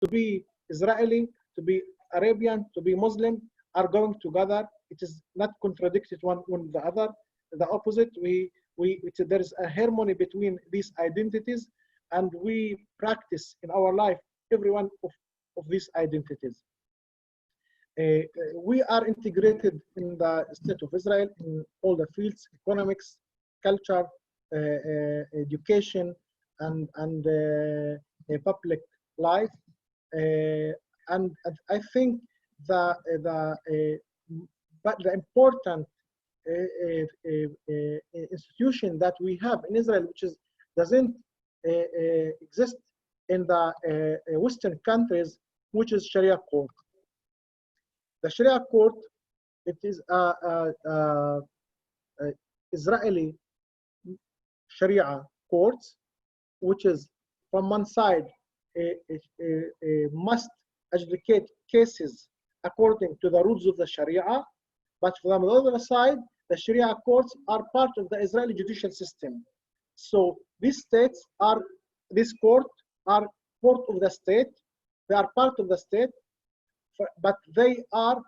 To be Israeli, to be Arabian, to be Muslim are going together. It is not contradicted one with the other. The opposite. There is a harmony between these identities, and we practice in our life every one of these identities. We are integrated in the state of Israel in all the fields: economics, culture, education, and public life. And I think but the important institution that we have in Israel, which doesn't exist in the Western countries, which is Sharia Court. The Sharia Court, it is a Israeli Sharia courts, which is from one side must adjudicate cases according to the rules of the Sharia, but from the other side, the Sharia courts are part of the Israeli judicial system. So these states are, this court are part of the state. They are part of the state, but they are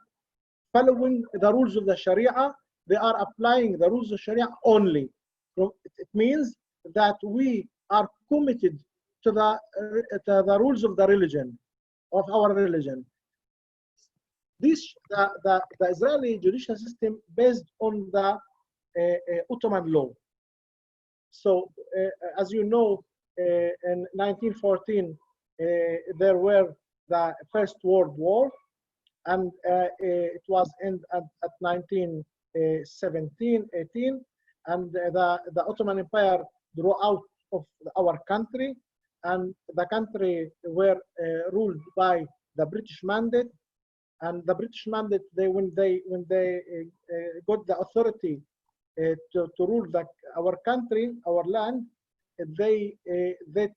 following the rules of the Sharia. They are applying the rules of Sharia only. So it means that we are committed to the rules of the religion, of our religion. The Israeli judicial system based on the Ottoman law. So, as you know, in 1914, there were the First World War, and it was at 1917, 18, and the Ottoman Empire drew out of our country, and the country were ruled by the British mandate. And the British mandate, when they got the authority to rule our country, our land, they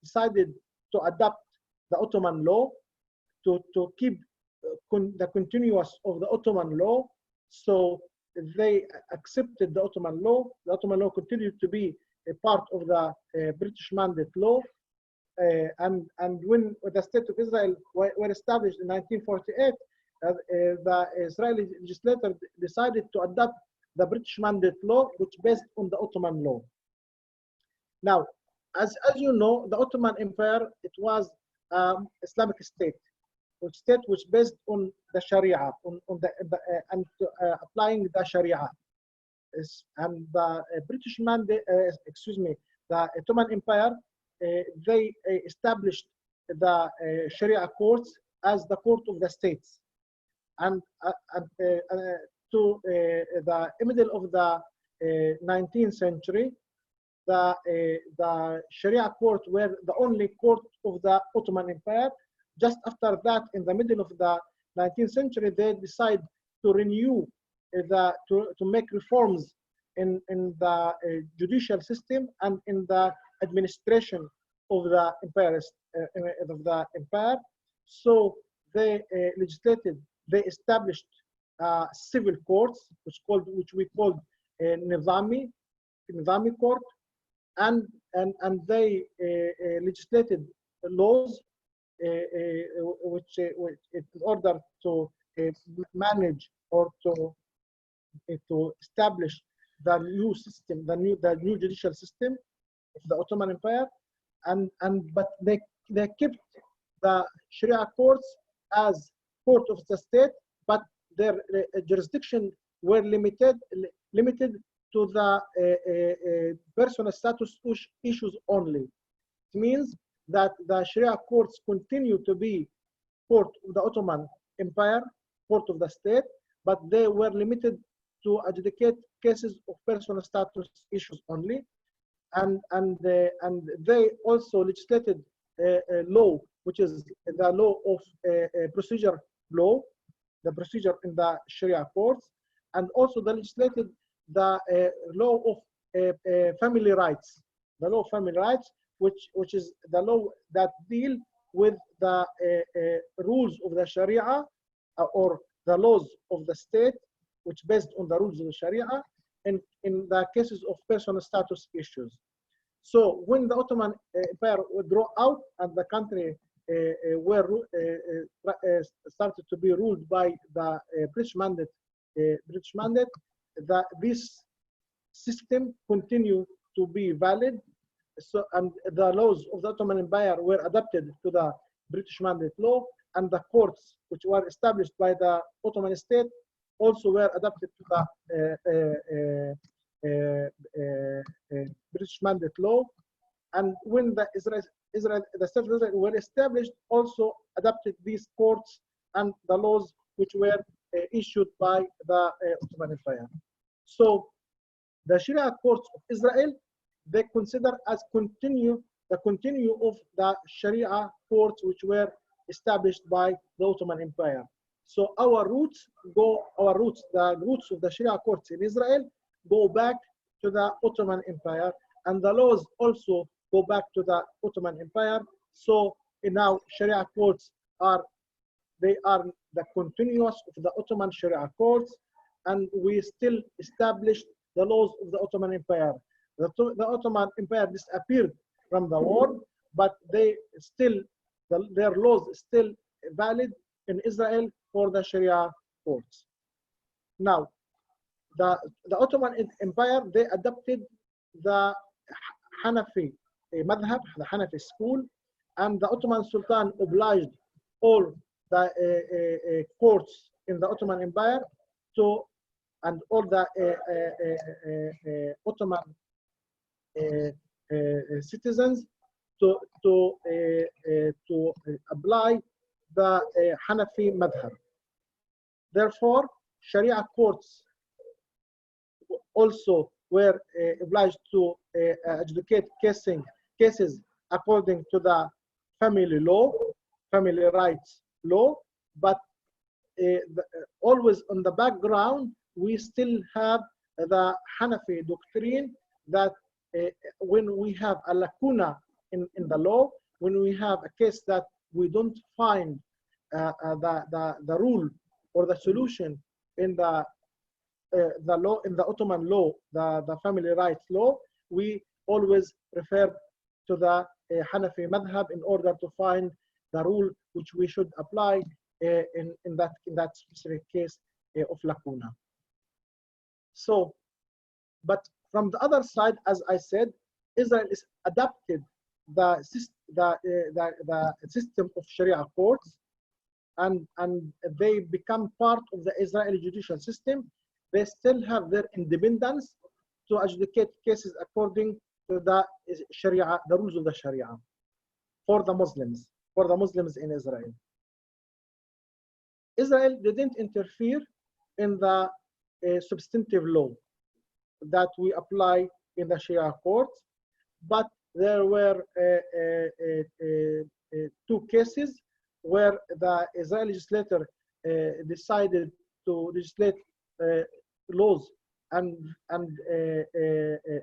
decided to adopt the Ottoman law, to keep the continuous of the Ottoman law. So they accepted the Ottoman law. The Ottoman law continued to be a part of the British mandate law. And when the state of Israel were established in 1948, the Israeli legislator decided to adopt the British mandate law, which based on the Ottoman law. Now, as you know, the Ottoman Empire, it was Islamic state, which based on the Sharia, applying the Sharia. And the British mandate, the Ottoman Empire, they established the Sharia courts as the court of the states. And to the middle of the 19th century, the Sharia court were the only court of the Ottoman Empire. Just after that, in the middle of the 19th century, they decide to renew to make reforms in the judicial system and in the administration of the empire. So they legislated. They established civil courts, which we called Nizami court, and they legislated laws which in order to manage or to establish the new system, the new judicial system of the Ottoman Empire, but they kept the Sharia courts as court of the state, but their jurisdiction were limited to the personal status issues only. It means that the Sharia courts continue to be court of the Ottoman Empire, court of the state, but they were limited to adjudicate cases of personal status issues only, and they also legislated a law, which is the law of procedure law, the procedure in the Sharia courts, and also they legislated the law of family rights, the law of family rights, which is the law that deal with the rules of the Sharia or the laws of the state, which based on the rules of the Sharia in the cases of personal status issues. So when the Ottoman Empire withdrew out and the country were started to be ruled by the British mandate. That this system continue to be valid. So, and the laws of the Ottoman Empire were adapted to the British mandate law, and the courts which were established by the Ottoman state also were adapted to the British mandate law. And when the the state of Israel were established, also adapted these courts and the laws which were issued by the Ottoman Empire. So the Sharia courts of Israel, they consider as the continue of the Sharia courts which were established by the Ottoman Empire. So the roots of the Sharia courts in Israel go back to the Ottoman Empire, and the laws also go back to the Ottoman Empire. So now Sharia courts are the continuous of the Ottoman Sharia courts, and we still established the laws of the Ottoman Empire. The Ottoman Empire disappeared from the world, but their laws still valid in Israel for the Sharia courts. Now, the Ottoman Empire, they adopted the Hanafi madhab, the Hanafi school, and the Ottoman Sultan obliged all the courts in the Ottoman Empire and all the Ottoman citizens to apply the Hanafi madhab. Therefore, Sharia courts also were obliged to adjudicate cases according to the family rights law, but always on the background, we still have the Hanafi doctrine that when we have a lacuna in the law, when we have a case that we don't find the rule or the solution in the law, in the Ottoman law, the family rights law, we always refer to the Hanafi madhab in order to find the rule which we should apply in that specific case of lacuna. So, but from the other side, as I said, Israel is adapted the system of Sharia courts, and they become part of the Israeli judicial system. They still have their independence to adjudicate cases according to the Sharia, the rules of the Sharia for the Muslims in Israel. Israel didn't interfere in the substantive law that we apply in the Sharia courts, but there were two cases where the Israeli legislator decided to legislate laws and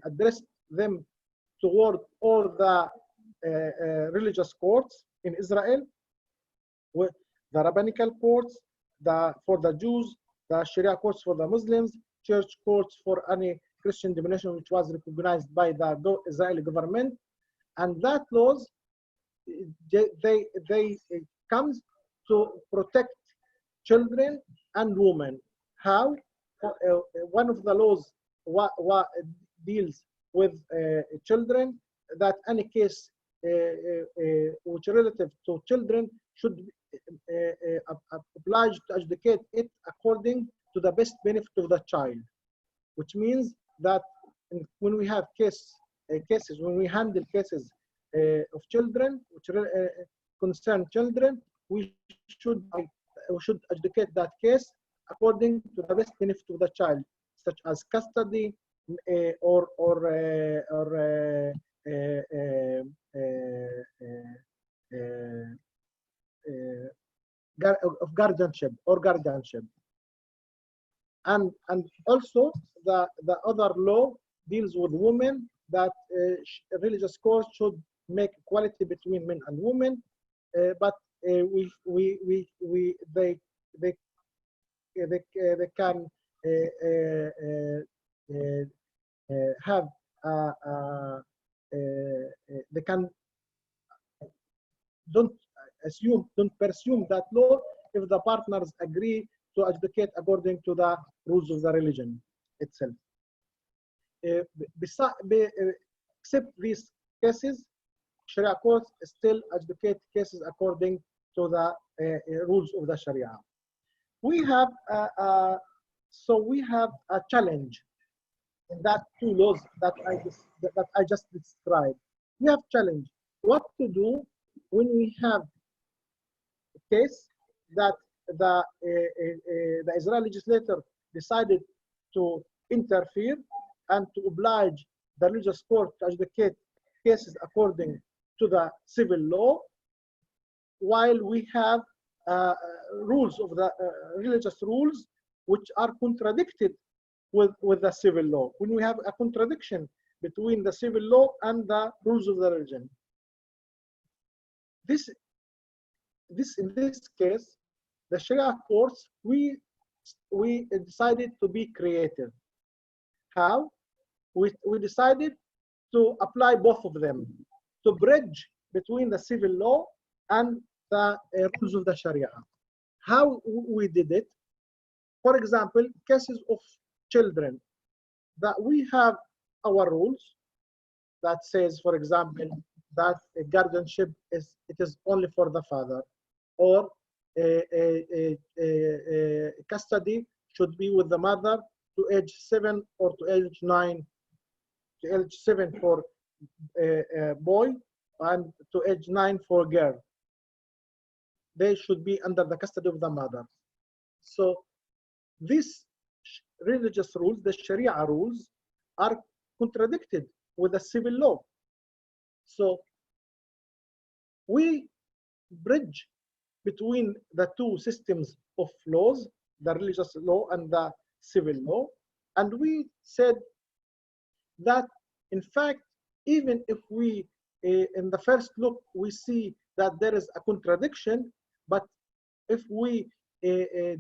address them toward all the religious courts in Israel, with the rabbinical courts, for the Jews, the Sharia courts for the Muslims, church courts for any Christian denomination which was recognized by the Israeli government, and that laws they comes to protect children and women. How? One of the laws deals with children, that any case which relative to children should obliged to adjudicate it according to the best benefit of the child, which means that when we have when we handle cases of children which concern children, we should adjudicate that case according to the best benefit of the child, such as custody or of guardianship or guardianship. And also the other law deals with women, that religious courts should make equality between men and women, but they can have they can don't don't pursue that law if the partners agree to advocate according to the rules of the religion itself. Except these cases, Sharia courts still advocate cases according to the rules of the Sharia. We have a challenge in that two laws that I just described. We have challenge what to do when we have a case that the Israeli legislator decided to interfere and to oblige the religious court to adjudicate cases according to the civil law, while we have rules of the religious rules which are contradicted with the civil law. When we have a contradiction between the civil law and the rules of the religion. In this case, the Sharia courts, we decided to be creative. How? We decided to apply both of them, to bridge between the civil law and the rules of the Sharia. How we did it? For example, cases of children, that we have our rules that says, for example, that a guardianship is only for the father, or custody should be with the mother to age 7 or to age 9, to age 7 for a boy and to age 9 for a girl. They should be under the custody of the mother. So these religious rules, the Sharia rules, are contradicted with the civil law. So we bridge between the two systems of laws, the religious law and the civil law, and we said that, in fact, even if we, in the first look, we see that there is a contradiction, but if we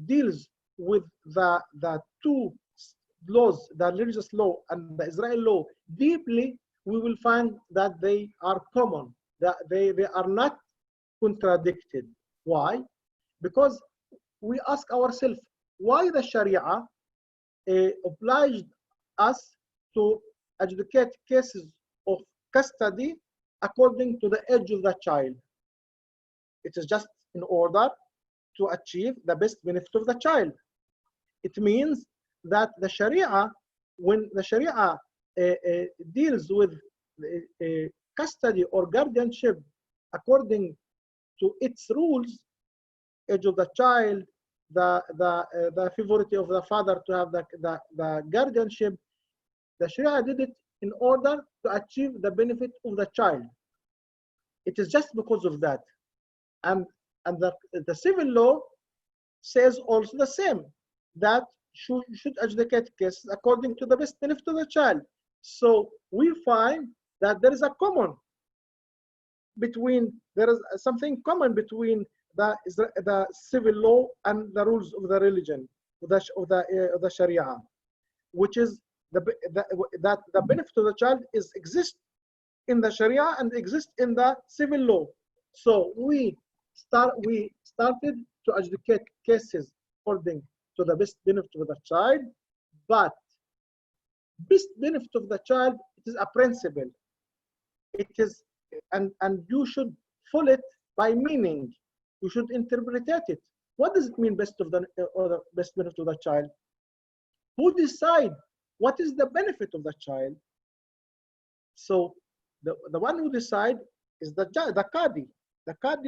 deals with the two laws, the religious law and the Israeli law, deeply, we will find that they are common, that they are not contradicted. Why? Because we ask ourselves, why the Sharia obliged us to adjudicate cases of custody according to the age of the child? It is just in order to achieve the best benefit of the child. It means that the Sharia, when the Sharia deals with custody or guardianship according to its rules, age of the child, the favorite of the father to have the guardianship, the Sharia did it in order to achieve the benefit of the child. It is just because of that. And the civil law says also the same, that should adjudicate cases according to the best benefit of the child. So we find that there is a common between, there is something common between the civil law and the rules of the religion, of the Sharia, which is that the benefit of the child exists in the Sharia and exists in the civil law. So we started to adjudicate cases according to the best benefit of the child, but best benefit of the child, it is a principle. It is, and you should follow it by meaning. You should interpret it. What does it mean, best benefit of the child? Who decide what is the benefit of the child? So the one who decide is the Qadi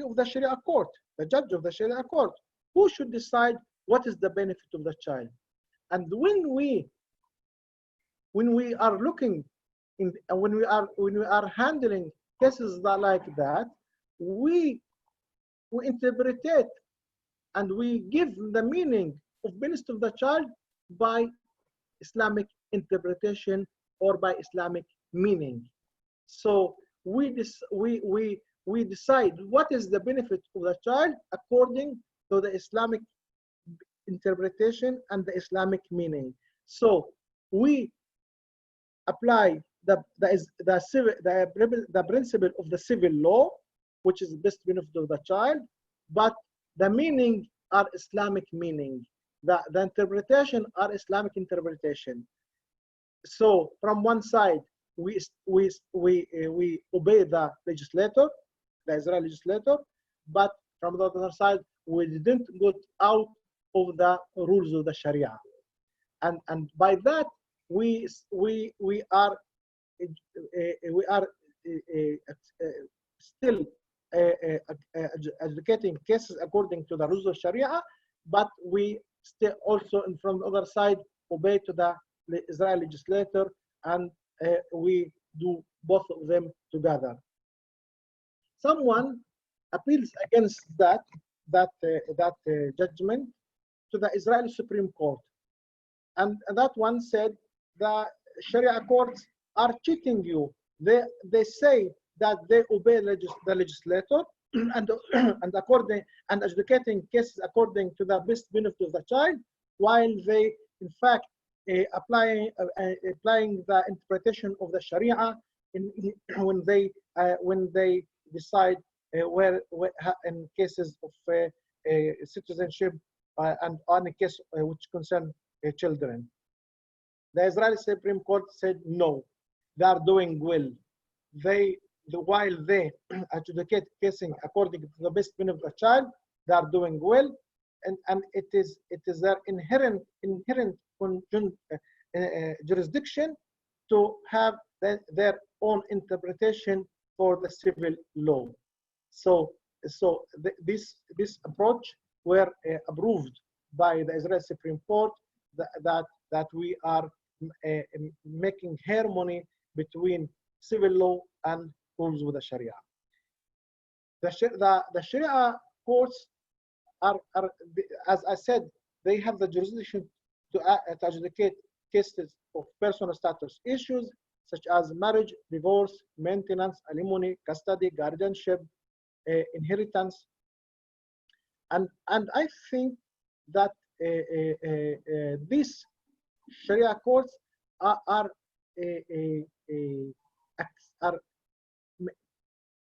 of the Sharia Court, the judge of the Sharia Court, who should decide what is the benefit of the child. And when we are looking in, when we are handling cases like that, we interpret it and we give the meaning of benefit of the child by Islamic interpretation or by Islamic meaning. So we decide what is the benefit of the child according to the Islamic interpretation and the Islamic meaning. So we apply the principle of the civil law which is the best benefit of the child, but the meaning are Islamic meaning. The interpretation are Islamic interpretation. So from one side, we obey the legislator, the Israeli legislator, but from the other side, we didn't go out of the rules of the Sharia, and by that we are still advocating cases according to the rules of Sharia, but we still also, and from the other side, obey to the Israeli legislator, and we do both of them together. Someone appeals against that judgment to the Israeli Supreme Court, and that one said the Sharia courts are cheating you. They say that they obey the legislator and adjudicating cases according to the best benefit of the child, while they in fact applying the interpretation of the Sharia when they decide where in cases of citizenship and on a case which concern children. The Israeli Supreme Court said no, they are doing well. While they adjudicate cases according to the best benefit of the child, they are doing well, and it is their inherent jurisdiction to have their own interpretation for the civil law. So this approach were approved by the Israeli Supreme Court, that we are making harmony between civil law and rules with the Sharia. The Sharia courts are, as I said, they have the jurisdiction to adjudicate cases of personal status issues such as marriage, divorce, maintenance, alimony, custody, guardianship, inheritance, and I think that these Sharia courts are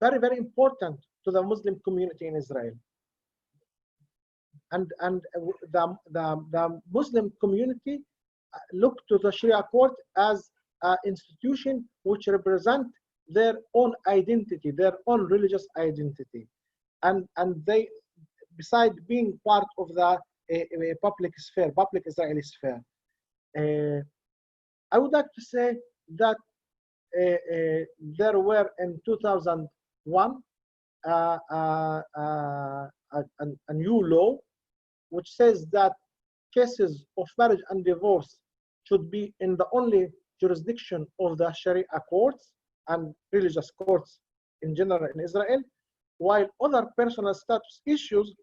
very, very important to the Muslim community in Israel. And the Muslim community look to the Sharia court as an institution which represent their own identity, their own religious identity. And they, besides being part of the public sphere, public Israeli sphere. I would like to say that there were in 2001 a new law which says that cases of marriage and divorce should be in the only jurisdiction of the Sharia courts and religious courts in general in Israel, while other personal status issues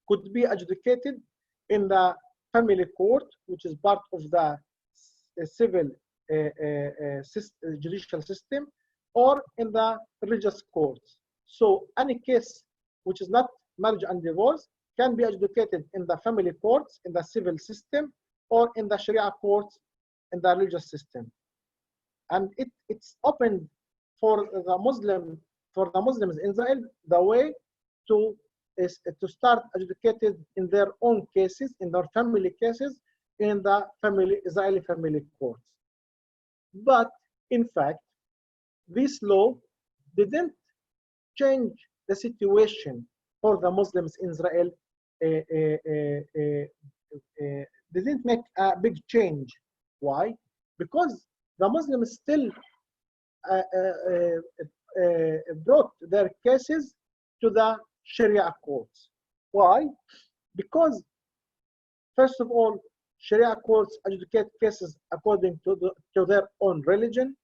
could be adjudicated in the family court, which is part of the civil judicial system, or in the religious courts. So any case which is not marriage and divorce can be adjudicated in the family courts, in the civil system, or in the Sharia courts, in the religious system. And it's open for the Muslims in Israel the way to start adjudicated in their own cases, in their family cases, in the Israeli family courts. But in fact, this law didn't change the situation for the Muslims in Israel, didn't make a big change. Why? Because the Muslims still brought their cases to the Sharia courts. Why? Because, first of all, Sharia courts adjudicate cases according to their own religion.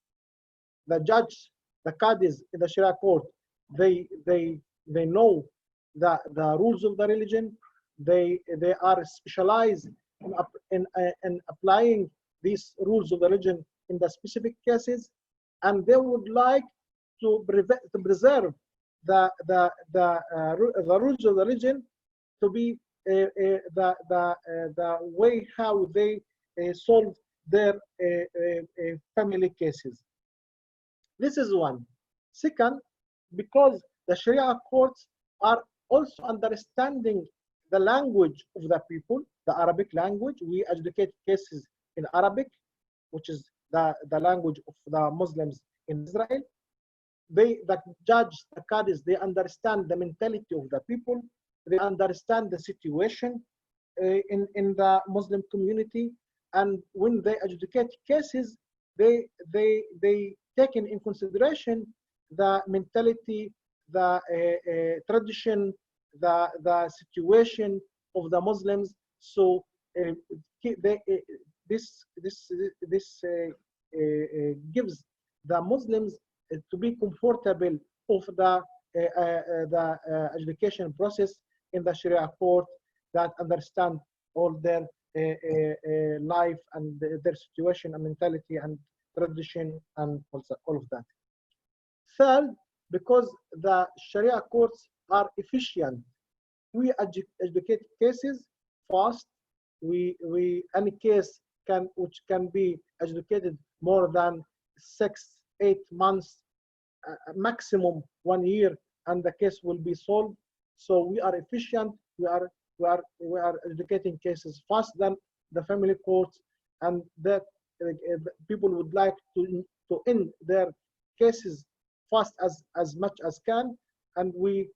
The judge, the Qadis in the Sharia court, they know the rules of the religion. They are specialized in applying these rules of the religion in the specific cases, and they would like to preserve the rules of the religion to be the way how they solve their family cases. This is one. Second, because the Sharia courts are also understanding the language of the people, the Arabic language. We adjudicate cases in Arabic, which is the language of the Muslims in Israel. The judges, the Qadis, they understand the mentality of the people. They understand the situation in the Muslim community. And when they adjudicate cases, they take in consideration the mentality, the tradition, the situation of the Muslims. So this gives the Muslims to be comfortable of the adjudication process in the Sharia court, that understand all their life and their situation and mentality and tradition and also all of that. Third, because the Sharia courts are efficient, we adjudicate cases fast. Any case which can be adjudicated more than 6-8 months, maximum 1 year, and the case will be solved. So we are efficient. We are adjudicating cases fast than the family courts, and that people would like to end their cases fast as much as can, and we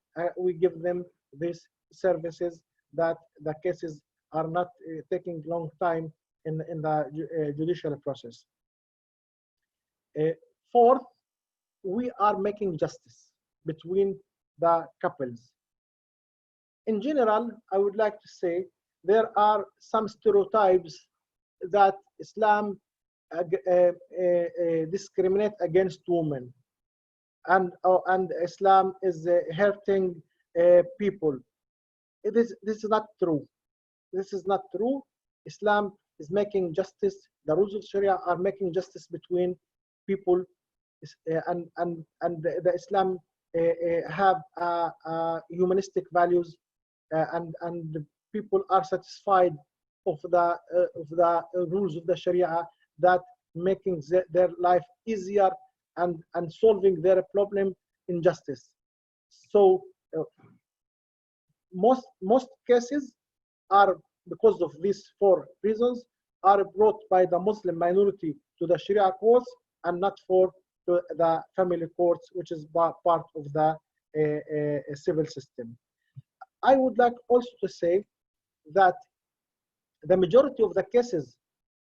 give them these services that the cases are not taking long time in the judicial process. Fourth, we are making justice between the couples. In general, I would like to say there are some stereotypes that Islam discriminate against women, and Islam is hurting people. This is not true. This is not true. Islam is making justice. The rules of Sharia are making justice between people, and the Islam have humanistic values, and the people are satisfied of the rules of the Sharia, that making their life easier and solving their problem in justice. So most cases are, because of these 4 reasons, are brought by the Muslim minority to the Sharia courts and not to the family courts, which is part of the civil system. I would like also to say that the majority of the cases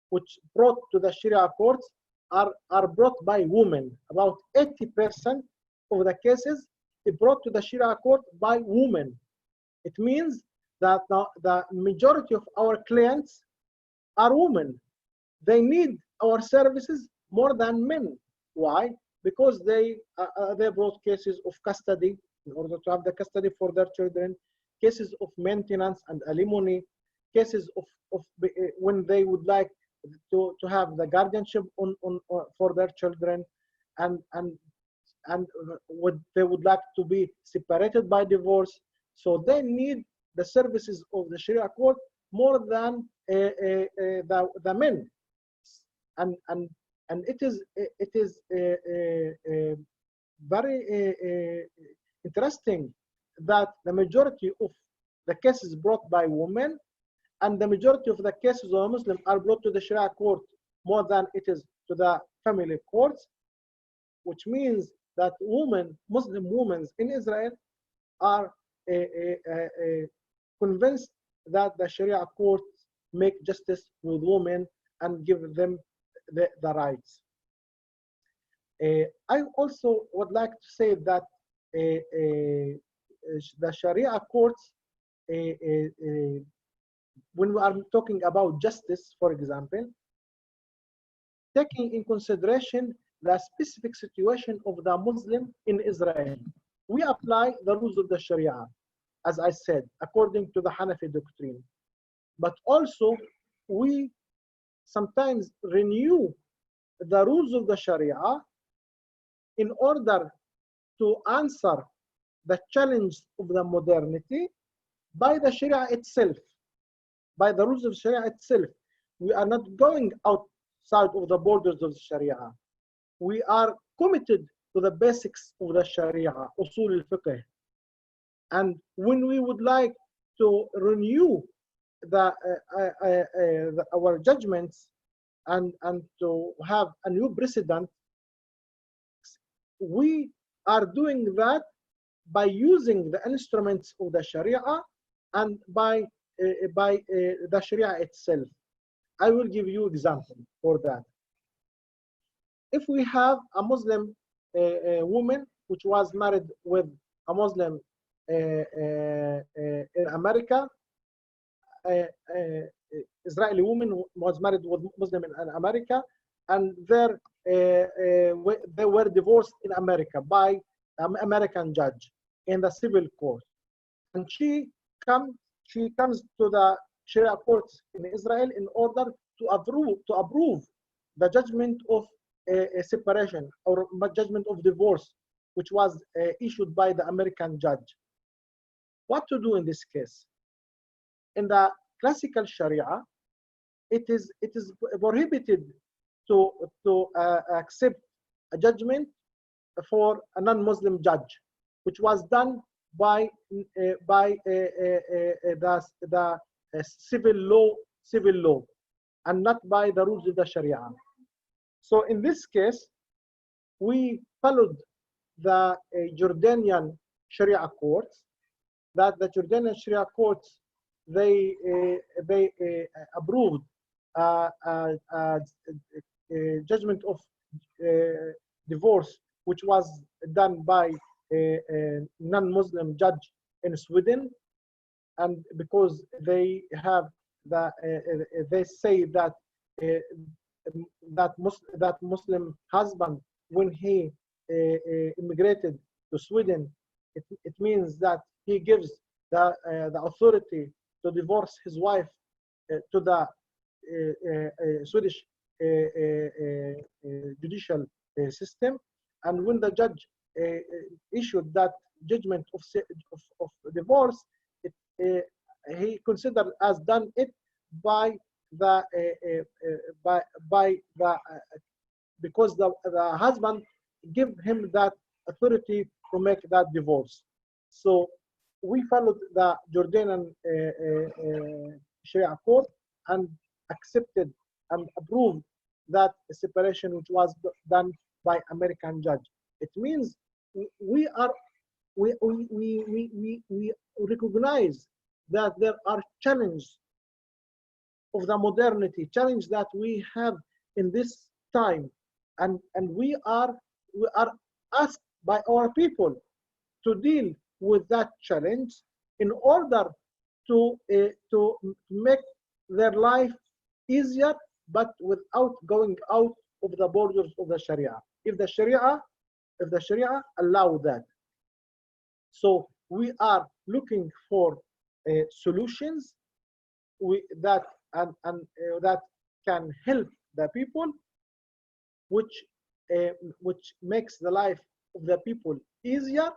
which brought to the Sharia courts are brought by women. About 80% of the cases are brought to the Sharia court by women. It means that the majority of our clients are women. They need our services more than men. Why? Because they brought cases of custody in order to have the custody for their children, cases of maintenance and alimony, cases of when they would like to have the guardianship for their children, and they would like to be separated by divorce. So they need the services of the Sharia court more than the men, and it is very interesting that the majority of the cases brought by women and the majority of the cases of Muslims are brought to the Sharia court more than it is to the family courts, which means that Muslim women in Israel are convinced that the Sharia courts make justice with women and give them the rights. I also would like to say that the Sharia courts, when we are talking about justice, for example, taking in consideration the specific situation of the Muslim in Israel, we apply the rules of the Sharia, as I said, according to the Hanafi doctrine. But also, we sometimes renew the rules of the Sharia in order to answer the challenge of the modernity by the Sharia itself, by the rules of Sharia itself. We are not going outside of the borders of the Sharia. We are committed to the basics of the Sharia, usul al-fiqh. And when we would like to renew our judgments and to have a new precedent, we are doing that by using the instruments of the Sharia and by the Sharia itself. I will give you example for that. If we have a Muslim woman which was married with a Muslim in America, Israeli woman was married with Muslim in America, and they were divorced in America by an American judge in the civil court, and she comes to the Sharia Court in Israel in order to approve the judgment of separation or judgment of divorce, which was issued by the American judge. What to do in this case? In the classical Sharia, it is prohibited to accept a judgment for a non-Muslim judge, which was done by the civil law, and not by the rules of the Sharia. So in this case, we followed the Jordanian Sharia courts. That the Jordanian Sharia courts, they approved a judgment of divorce, which was done by a non-Muslim judge in Sweden, and because they have they say that that Muslim husband, when he immigrated to Sweden, it means that he gives the authority to divorce his wife to the Swedish judicial system. And when the judge issued that judgment of divorce, he considered as done it by the because the husband give him that authority to make that divorce. So we followed the Jordanian Sharia court and accepted and approved that separation which was done by American judge. It means we recognize that there are challenges of the modernity, challenge that we have in this time, and we are asked by our people to deal with that challenge in order to make their life easier, but without going out of the borders of the Sharia. If the Sharia allow that. So we are looking for solutions that can help the people, which makes the life of the people easier,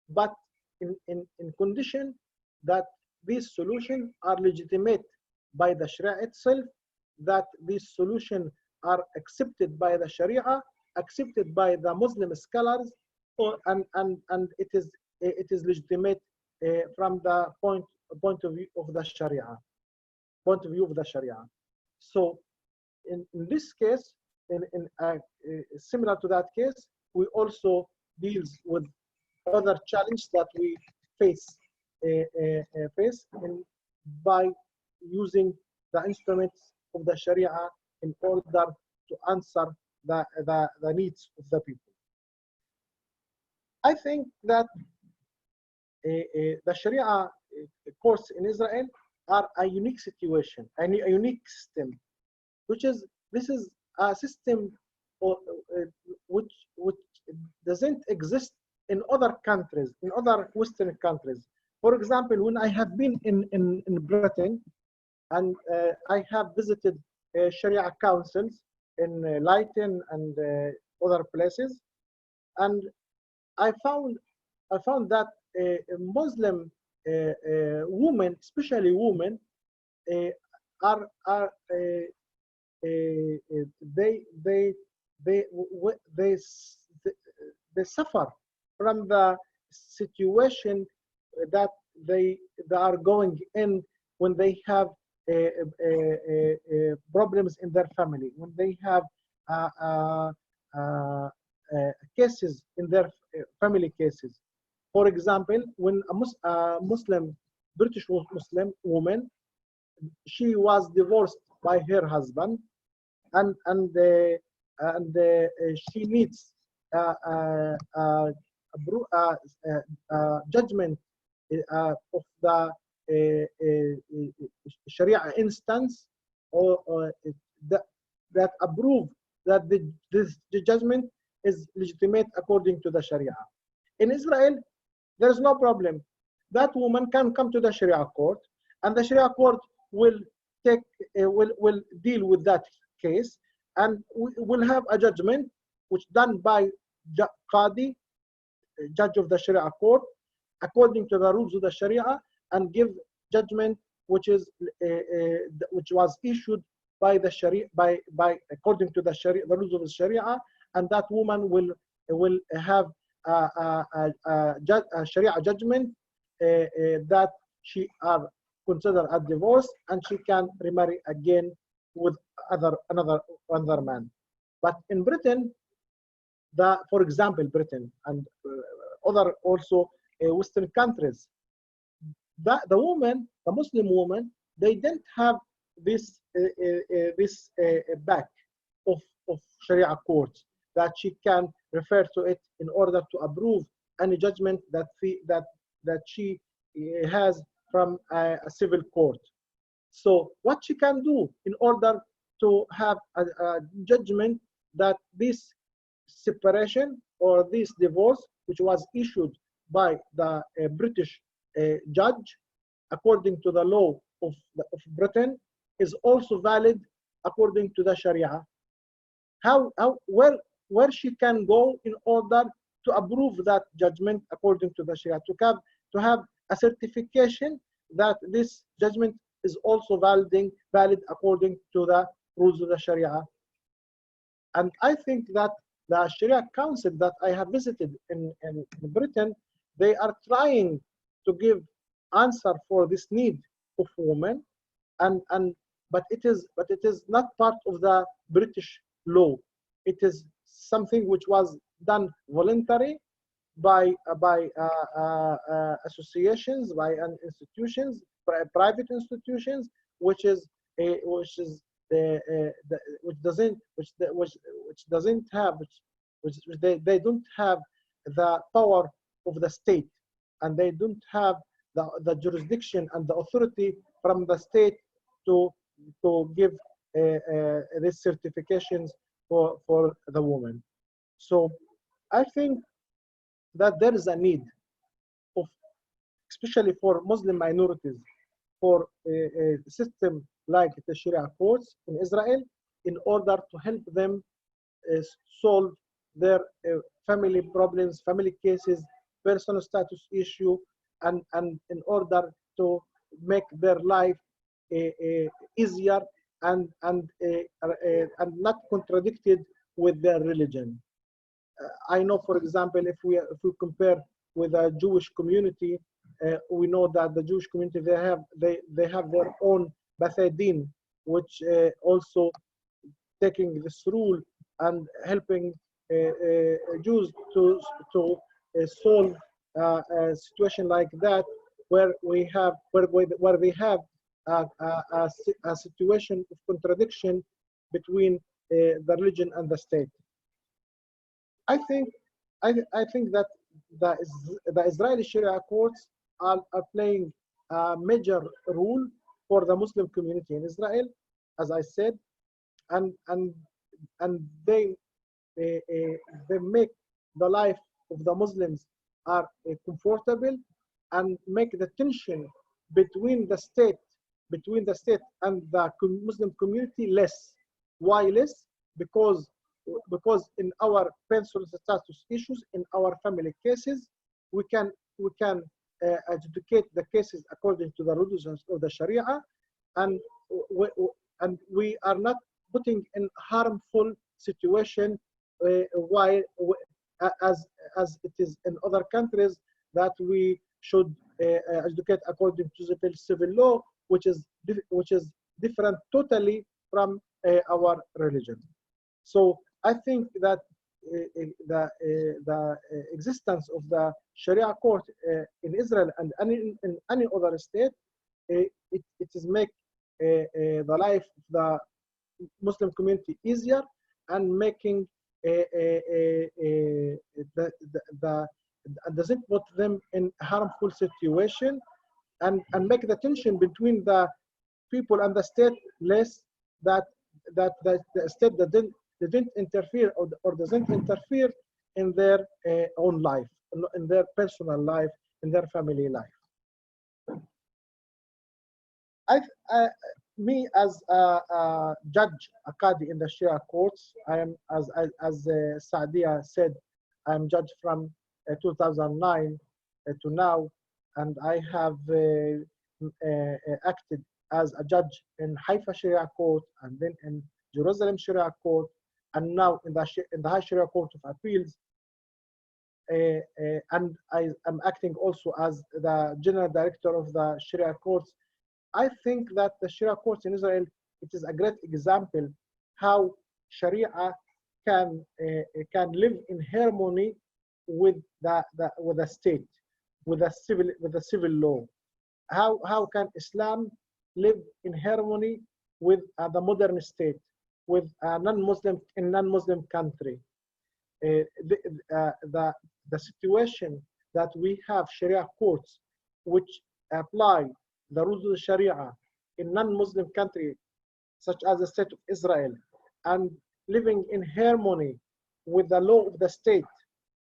but in condition that these solutions are legitimate by the Sharia itself, that these solutions are accepted by the Sharia, accepted by the Muslim scholars, and it is legitimate from the point of view of the Sharia. So in this case, similar to that case, we also deals with other challenges that we face by using the instruments of the Sharia in order to answer the needs of the people. I think that the Sharia courts in Israel are a unique situation, a unique system, this is a system which doesn't exist in other countries, in other Western countries. For example, when I have been in Britain, and I have visited Sharia councils in Leiden and other places, and I found that Muslim women, especially women, they suffer from the situation that they are going in when they have problems in their family, when they have cases in their family cases. For example, when a Muslim, British Muslim woman, she was divorced by her husband, and she needs judgment of the Sharia instance, or that approve that the judgment is legitimate according to the Sharia. In Israel, there is no problem. That woman can come to the Sharia court, and the Sharia court will will deal with that case, and will have a judgment which done by Qadi, judge of the Sharia court, according to the rules of the Sharia, and give judgment which was issued by the Sharia, by according to the Sharia, the rules of the Sharia, and that woman will have a Sharia judgment that she are considered a divorce, and she can remarry again with another man. But in Britain, for example, Britain and other also Western countries, the Muslim woman, they didn't have this back of Sharia courts that she can refer to it in order to approve any judgment that she has from a civil court. So what she can do in order to have a judgment that this separation or this divorce, which was issued by the British judge according to the law of Britain, is also valid according to the Sharia. Where she can go in order to approve that judgment according to the Sharia, to have a certification that this judgment is also valid according to the rules of the Sharia. And I think that the Sharia Council that I have visited in Britain, they are trying to give answer for this need of women, but it is not part of the British law. It is something which was done voluntary by associations, by institutions, private institutions, which they don't have the power of the state, and they don't have the jurisdiction and the authority from the state to give these certifications for the woman. So I think that there is a need of, especially for Muslim minorities, for a system like the Sharia courts in Israel, in order to help them solve their family problems, family cases, personal status issue, and in order to make their life easier and not contradicted with their religion. I know, for example, if we compare with a Jewish community, we know that the Jewish community, they have their own Beth Din, which also taking this rule and helping Jews to solve a situation like that, where they have a situation of contradiction between the religion and the state. I think that the Israeli Sharia courts are playing a major role for the Muslim community in Israel, as I said, and they make the life of the Muslims are comfortable, and make the tension between the state and the Muslim community less. Why less? Because in our personal status issues, in our family cases, we can adjudicate the cases according to the rules of the Sharia, and we are not putting in harmful situation as it is in other countries, that we should educate according to the civil law, which is different totally from our religion. So I think that the existence of the Sharia court in Israel and in any other state, it is make the life of the Muslim community easier, and making doesn't put them in a harmful situation, and make the tension between the people and the state less, that the state didn't interfere or doesn't interfere in their own life, in their personal life, in their family life. Me as a judge, a Qadi in the Sharia courts, I am, as Saadia said, I am judge from 2009 to now, and I have acted as a judge in Haifa Sharia Court, and then in Jerusalem Sharia Court, and now in the High Sharia Court of Appeals. And I am acting also as the General Director of the Sharia Courts. I think that the Sharia Courts in Israel, it is a great example how Sharia can live in harmony with the state, with the civil law. How can Islam live in harmony with the modern state, with non-Muslim country? The situation that we have Sharia courts which apply the rules of the Sharia in non-Muslim country, such as the state of Israel, and living in harmony with the law of the state,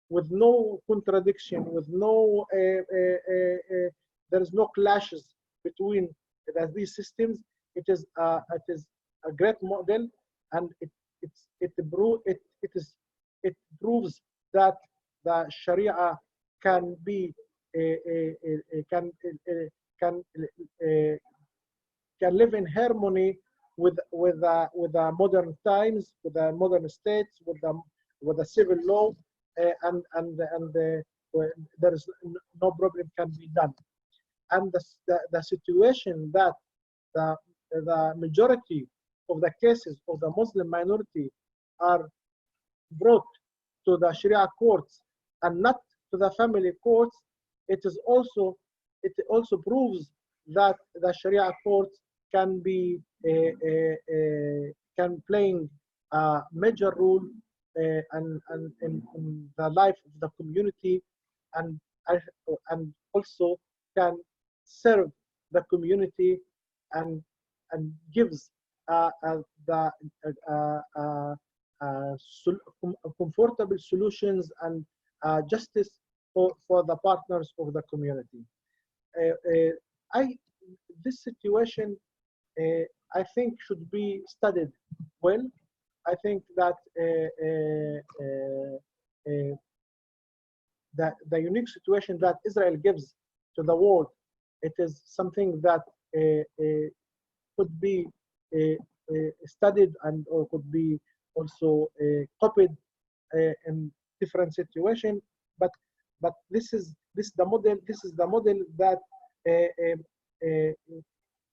with no contradiction, with no there is no clashes between these systems. It is a great model, and it proves that the Sharia can be can live in harmony with the modern times, with the modern states, with the civil law, and there is no problem can be done. And the situation that the majority of the cases of the Muslim minority are brought to the Sharia courts and not to the family courts, it also proves that the Sharia courts can be playing a major role in the life of the community, and also can serve the community and gives comfortable solutions and justice for the partners of the community. This situation, I think, should be studied well. I think that the unique situation that Israel gives to the world, it is something that could be studied or could be also copied in different situations. But this is the model. This is the model that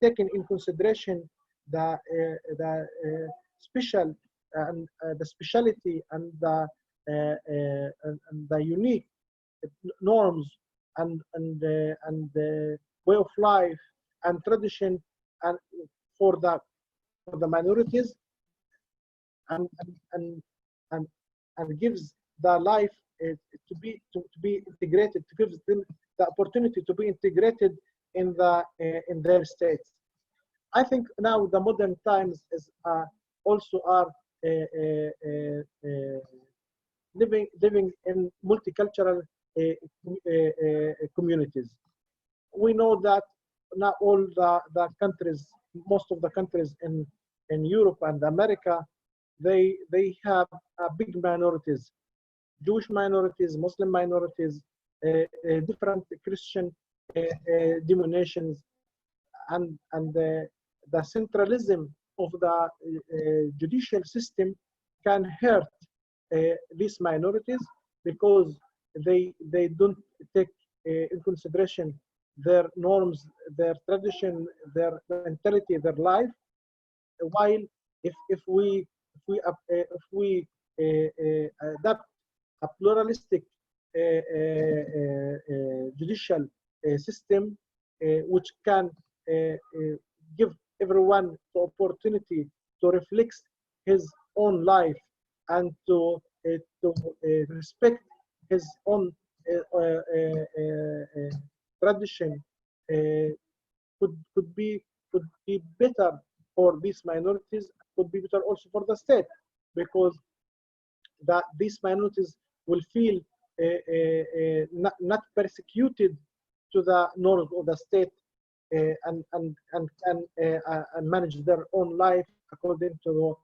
taken in consideration the special and the speciality and the unique norms and the way of life and tradition and for the minorities, and gives the life to be integrated, to give them the opportunity to be integrated in their states. I think now the modern times is also are living in multicultural communities. We know that not all the countries, most of the countries in Europe and America, they have big minorities, Jewish minorities, Muslim minorities, different Christian denominations, and the centralism of the judicial system can hurt these minorities, because they don't take in consideration their norms, their tradition, their mentality, their life. While if we adapt a pluralistic judicial system, which can give everyone the opportunity to reflect his own life and to respect his own tradition, could be better for these minorities, could be better also for the state, because that these minorities will feel not persecuted to the norms of the state, and manage their own life according to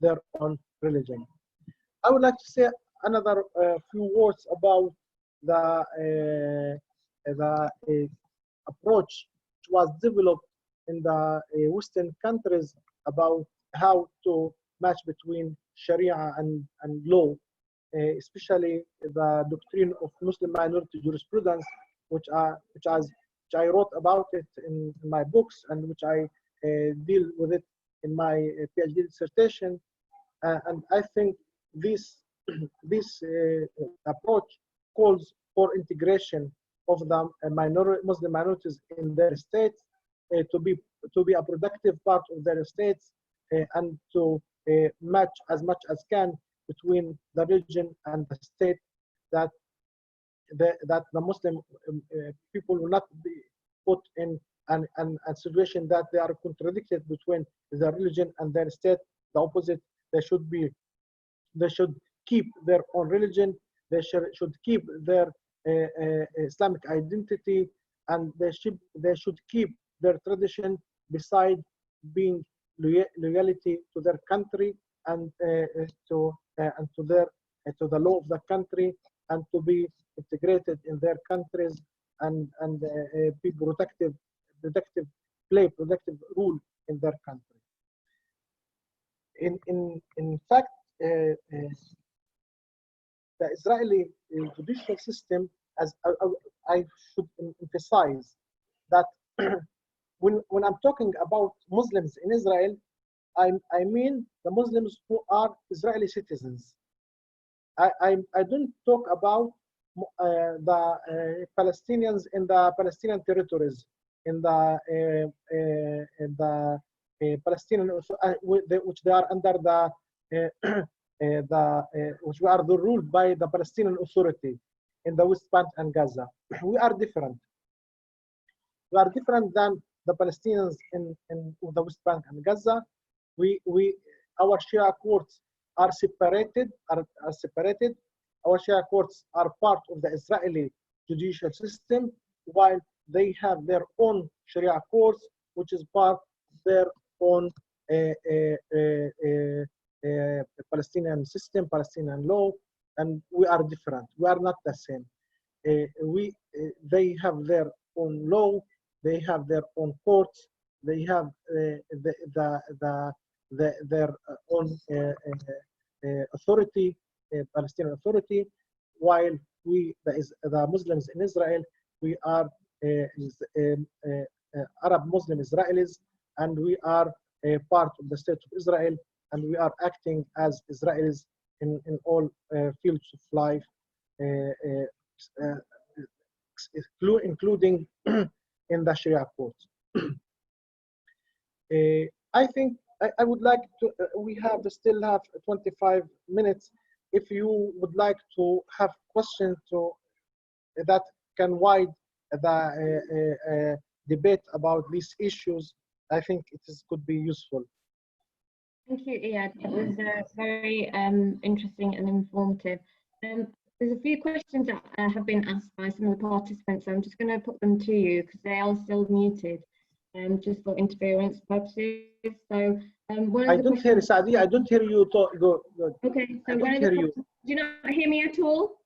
their own religion. I would like to say another few words about the approach which was developed in the Western countries about how to match between Sharia and law, especially the doctrine of Muslim minority jurisprudence, which I wrote about it in my books, and which I deal with it in my PhD dissertation. And I think this approach calls for integration of the Muslim minorities in their states, to be a productive part of their states, and to match as much as can between the religion and the state, that the Muslim people will not be put in a situation that they are contradicted between their religion and their state. The opposite, they should keep their own religion, they should keep their Islamic identity, and they should keep their tradition, beside being loyalty to their country and to the law of the country, and to be integrated in their countries, and be play productive role in their country. In fact, the Israeli judicial system, as I should emphasize, that when I'm talking about Muslims in Israel, I mean the Muslims who are Israeli citizens. I don't talk about the Palestinians in the Palestinian territories, in the Palestinian, which they are under which are ruled by the Palestinian Authority in the West Bank and Gaza. We are different. We are different than the Palestinians in the West Bank and Gaza. Our Sharia courts are separated. Our Sharia courts are part of the Israeli judicial system, while they have their own Sharia courts, which is part of their own Palestinian system, Palestinian law, and we are different. We are not the same. They have their own law, they have their own courts, they have their own authority, Palestinian authority, while the Muslims in Israel, we are Arab Muslim Israelis, and we are part of the state of Israel, and we are acting as Israelis in all fields of life, including in the Sharia court. I think I would like to, we still have 25 minutes. If you would like to have questions that can wide the debate about these issues, I think could be useful. Thank you, Iyad. It was very interesting and informative. There's a few questions that have been asked by some of the participants, so I'm just going to put them to you because they are still muted, just for interference purposes. So, I don't hear Saadi. I don't hear you talk. Go. Okay. So I don't hear you. Do you not hear me at all?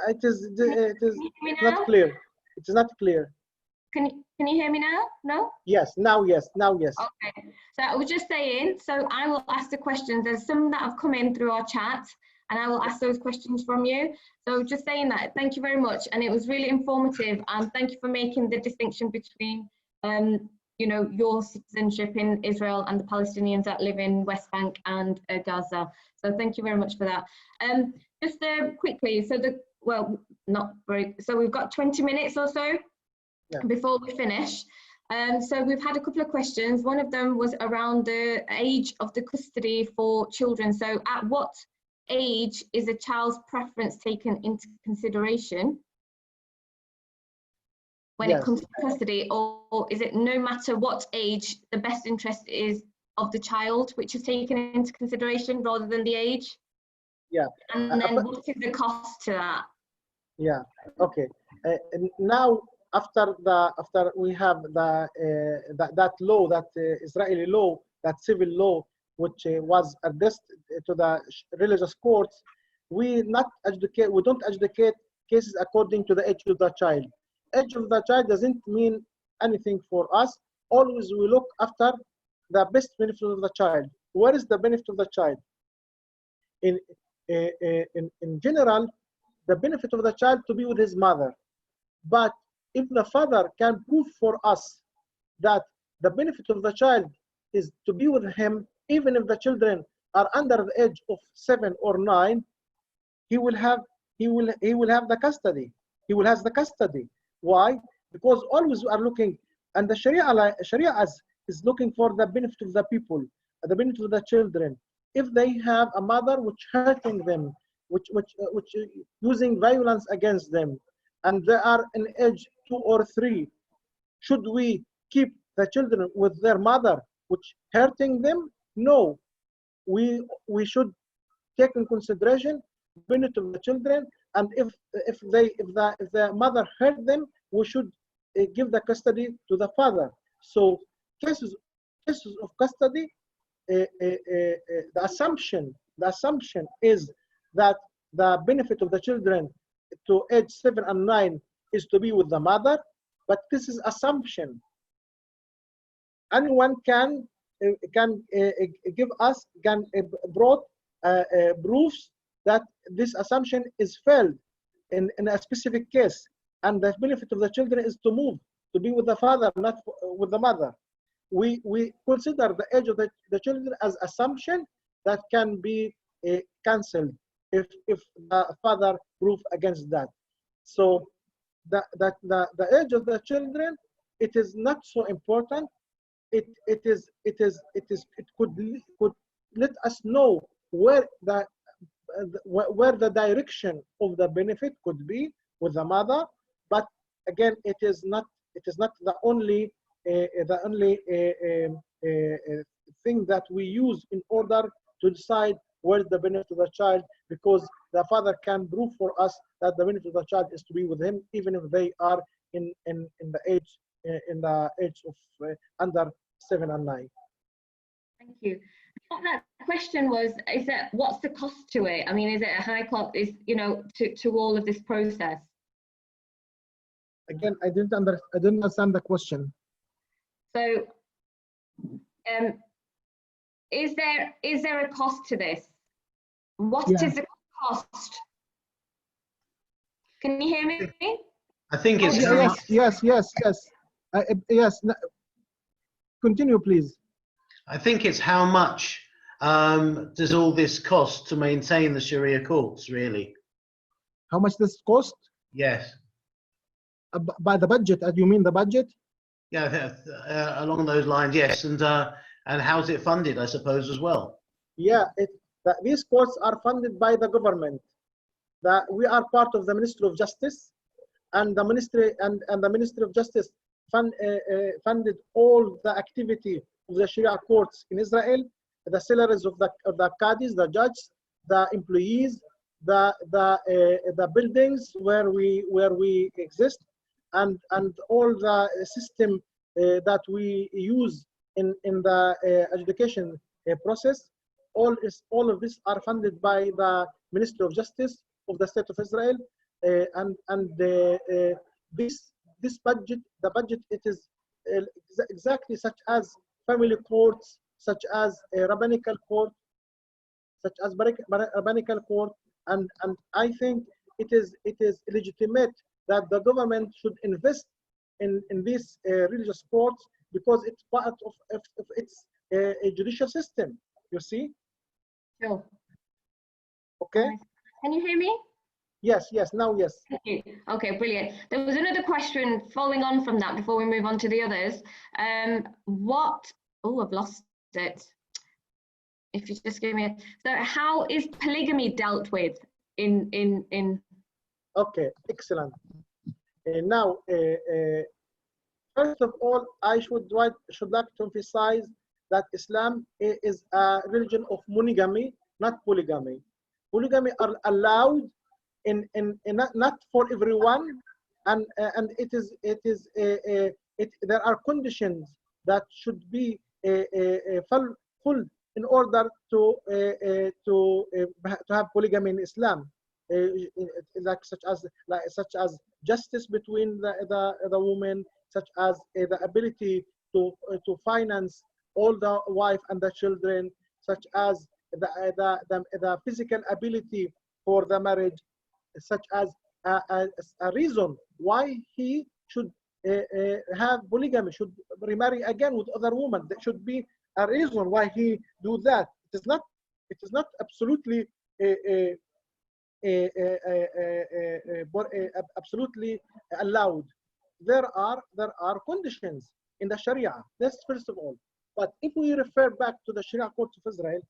It is not clear. It is not clear. Can you hear me now? No? Yes, now yes. Okay. So I was just saying, so I will ask the questions. There's some that have come in through our chat, and I will ask those questions from you. So just saying that, thank you very much. And it was really informative, and thank you for making the distinction between, you know, your citizenship in Israel and the Palestinians that live in West Bank and Gaza. So thank you very much for that. Just quickly, so so we've got 20 minutes or so before we finish. So we've had a couple of questions. One of them was around the age of the custody for children. So at what age is a child's preference taken into consideration when it comes to custody, or is it no matter what age, the best interest is of the child which is taken into consideration rather than the age? Yeah. And then what is the cost to that? Yeah. Okay. Now, after we have that law, that Israeli law, that civil law, which was addressed to the religious courts, we don't adjudicate cases according to the age of the child. Age of the child doesn't mean anything for us. Always we look after the best benefit of the child. What is the benefit of the child? In general, the benefit of the child to be with his mother. But if the father can prove for us that the benefit of the child is to be with him, even if the children are under the age of 7 or 9, he will have the custody. He will have the custody. Why? Because always we are looking, and the Sharia is looking for the benefit of the people, the benefit of the children. If they have a mother which hurting them, which using violence against them, and they are in age 2 or 3, should we keep the children with their mother which hurting them? No. We should take in consideration the benefit of the children, and if the mother hurt them, we should give the custody to the father. So cases of custody, the assumption is that the benefit of the children to age 7 and 9 is to be with the mother, but this is assumption. Anyone can brought proofs that this assumption is failed in a specific case, and the benefit of the children is to move to be with the father, not with the mother. We consider the age of the children as assumption that can be cancelled if the father prove against that. So the age of the children, it is not so important. It could let us know where the direction of the benefit could be with the mother, but again, it is not the only thing that we use in order to decide where the benefit of the child, because the father can prove for us that the benefit of the child is to be with him, even if they are in the age of under 7 and 9. Thank you. What that question was, is that what's the cost to it? I mean, is it a high cost? Is, you know, to all of this process? Again, I didn't understand the question. So, is there a cost to this? What is the cost? Can you hear me? I think it's yes. Yes. Continue, please. I think it's how much does all this cost to maintain the Sharia courts, really? How much this cost? Yes. By the budget, you mean the budget? Yeah, along those lines, yes. And how's it funded, I suppose, as well? Yeah, these courts are funded by the government. We are part of the Ministry of Justice, and the Ministry of Justice funded all the activity of the Sharia courts in Israel, the salaries of the Qadis, the judges, the employees, the buildings where we exist, and all the system that we use in the education process. All of this are funded by the Ministry of Justice of the State of Israel, this budget, the budget, it is exactly such as family courts, such as a rabbinical court, and I think it is legitimate that the government should invest in these religious courts, because it's part of its a judicial system. You see? Sure. Okay. Can you hear me? Yes. Now, yes. Thank you. Okay, brilliant. There was another question following on from that before we move on to the others. Oh, I've lost it. If you just give me a, so how is polygamy dealt with in Okay, excellent. Now, first of all, I should like to emphasize that Islam is a religion of monogamy, not polygamy. Polygamy are allowed in not for everyone, and there are conditions that should be fulfilled in order to have polygamy in Islam, such as justice between the women, such as the ability to finance all the wife and the children, such as the physical ability for the marriage, such as a reason why he should have polygamy, should remarry again with other women. There should be a reason why he do that. It is not absolutely absolutely allowed. There are conditions in the Sharia. That's first of all. But if we refer back to the Sharia Court of Israel,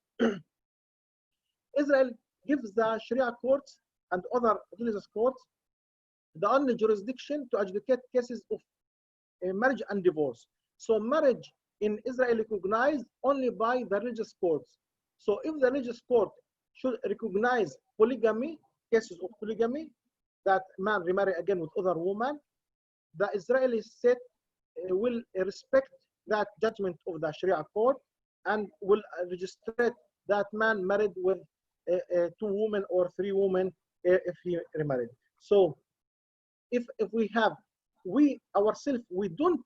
Israel gives the Sharia courts and other religious courts the only jurisdiction to adjudicate cases of marriage and divorce. So marriage in Israel recognized only by the religious courts. So if the religious court should recognize polygamy, cases of polygamy, that man remarry again with other women, the Israeli state will respect that judgment of the Sharia court and will register that man married with 2 women or 3 women if he remarried. So if we ourselves, we don't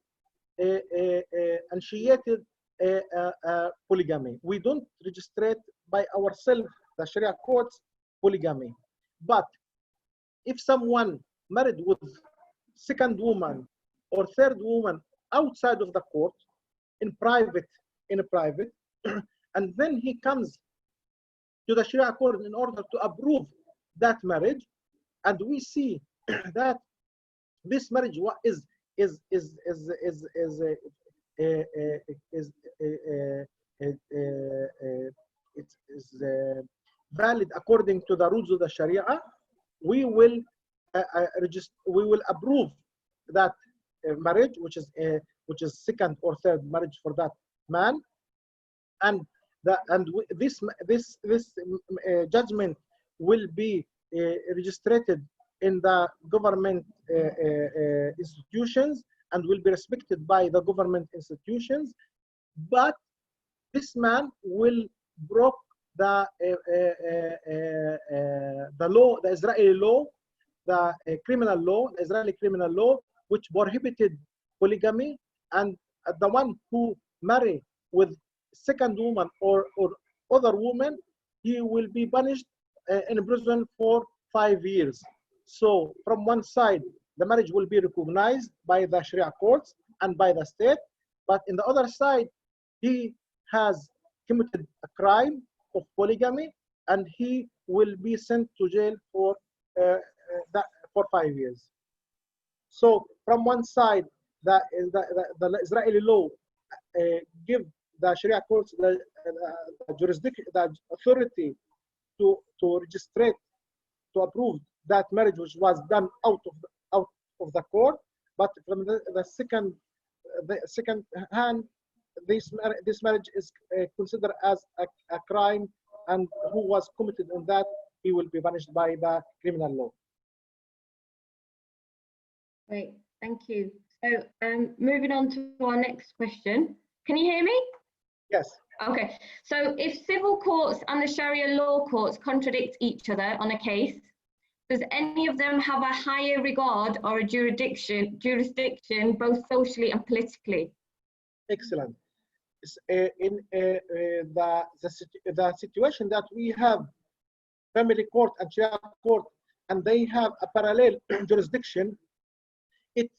initiated polygamy. We don't register by ourselves, the Sharia courts, polygamy. But if someone married with second woman or third woman outside of the court, in private, and then he comes to the Sharia court in order to approve that marriage, and we see that this marriage is valid according to the rules of the Sharia, we will approve that marriage, which is second or third marriage for that man, and this judgment will be registered in the government institutions and will be respected by the government institutions. But this man will break the law, the Israeli law, the criminal law, Israeli criminal law, which prohibited polygamy, and the one who marry with second woman or other woman, he will be punished in prison for 5 years. So from one side, the marriage will be recognized by the Sharia courts and by the state, but in the other side, he has committed a crime of polygamy, and he will be sent to jail for 5 years. So from one side, the Israeli law give the Sharia courts the jurisdiction, the authority to register, to approve that marriage which was done out of the court. But from the second hand, this marriage is considered as a crime, and who was committed on that, he will be punished by the criminal law. Great, thank you. So moving on to our next question. Can you hear me? Yes. Okay, so if civil courts and the Sharia law courts contradict each other on a case, does any of them have a higher regard or a jurisdiction both socially and politically? Excellent. In the situation that we have family court and Sharia court, and they have a parallel jurisdiction, it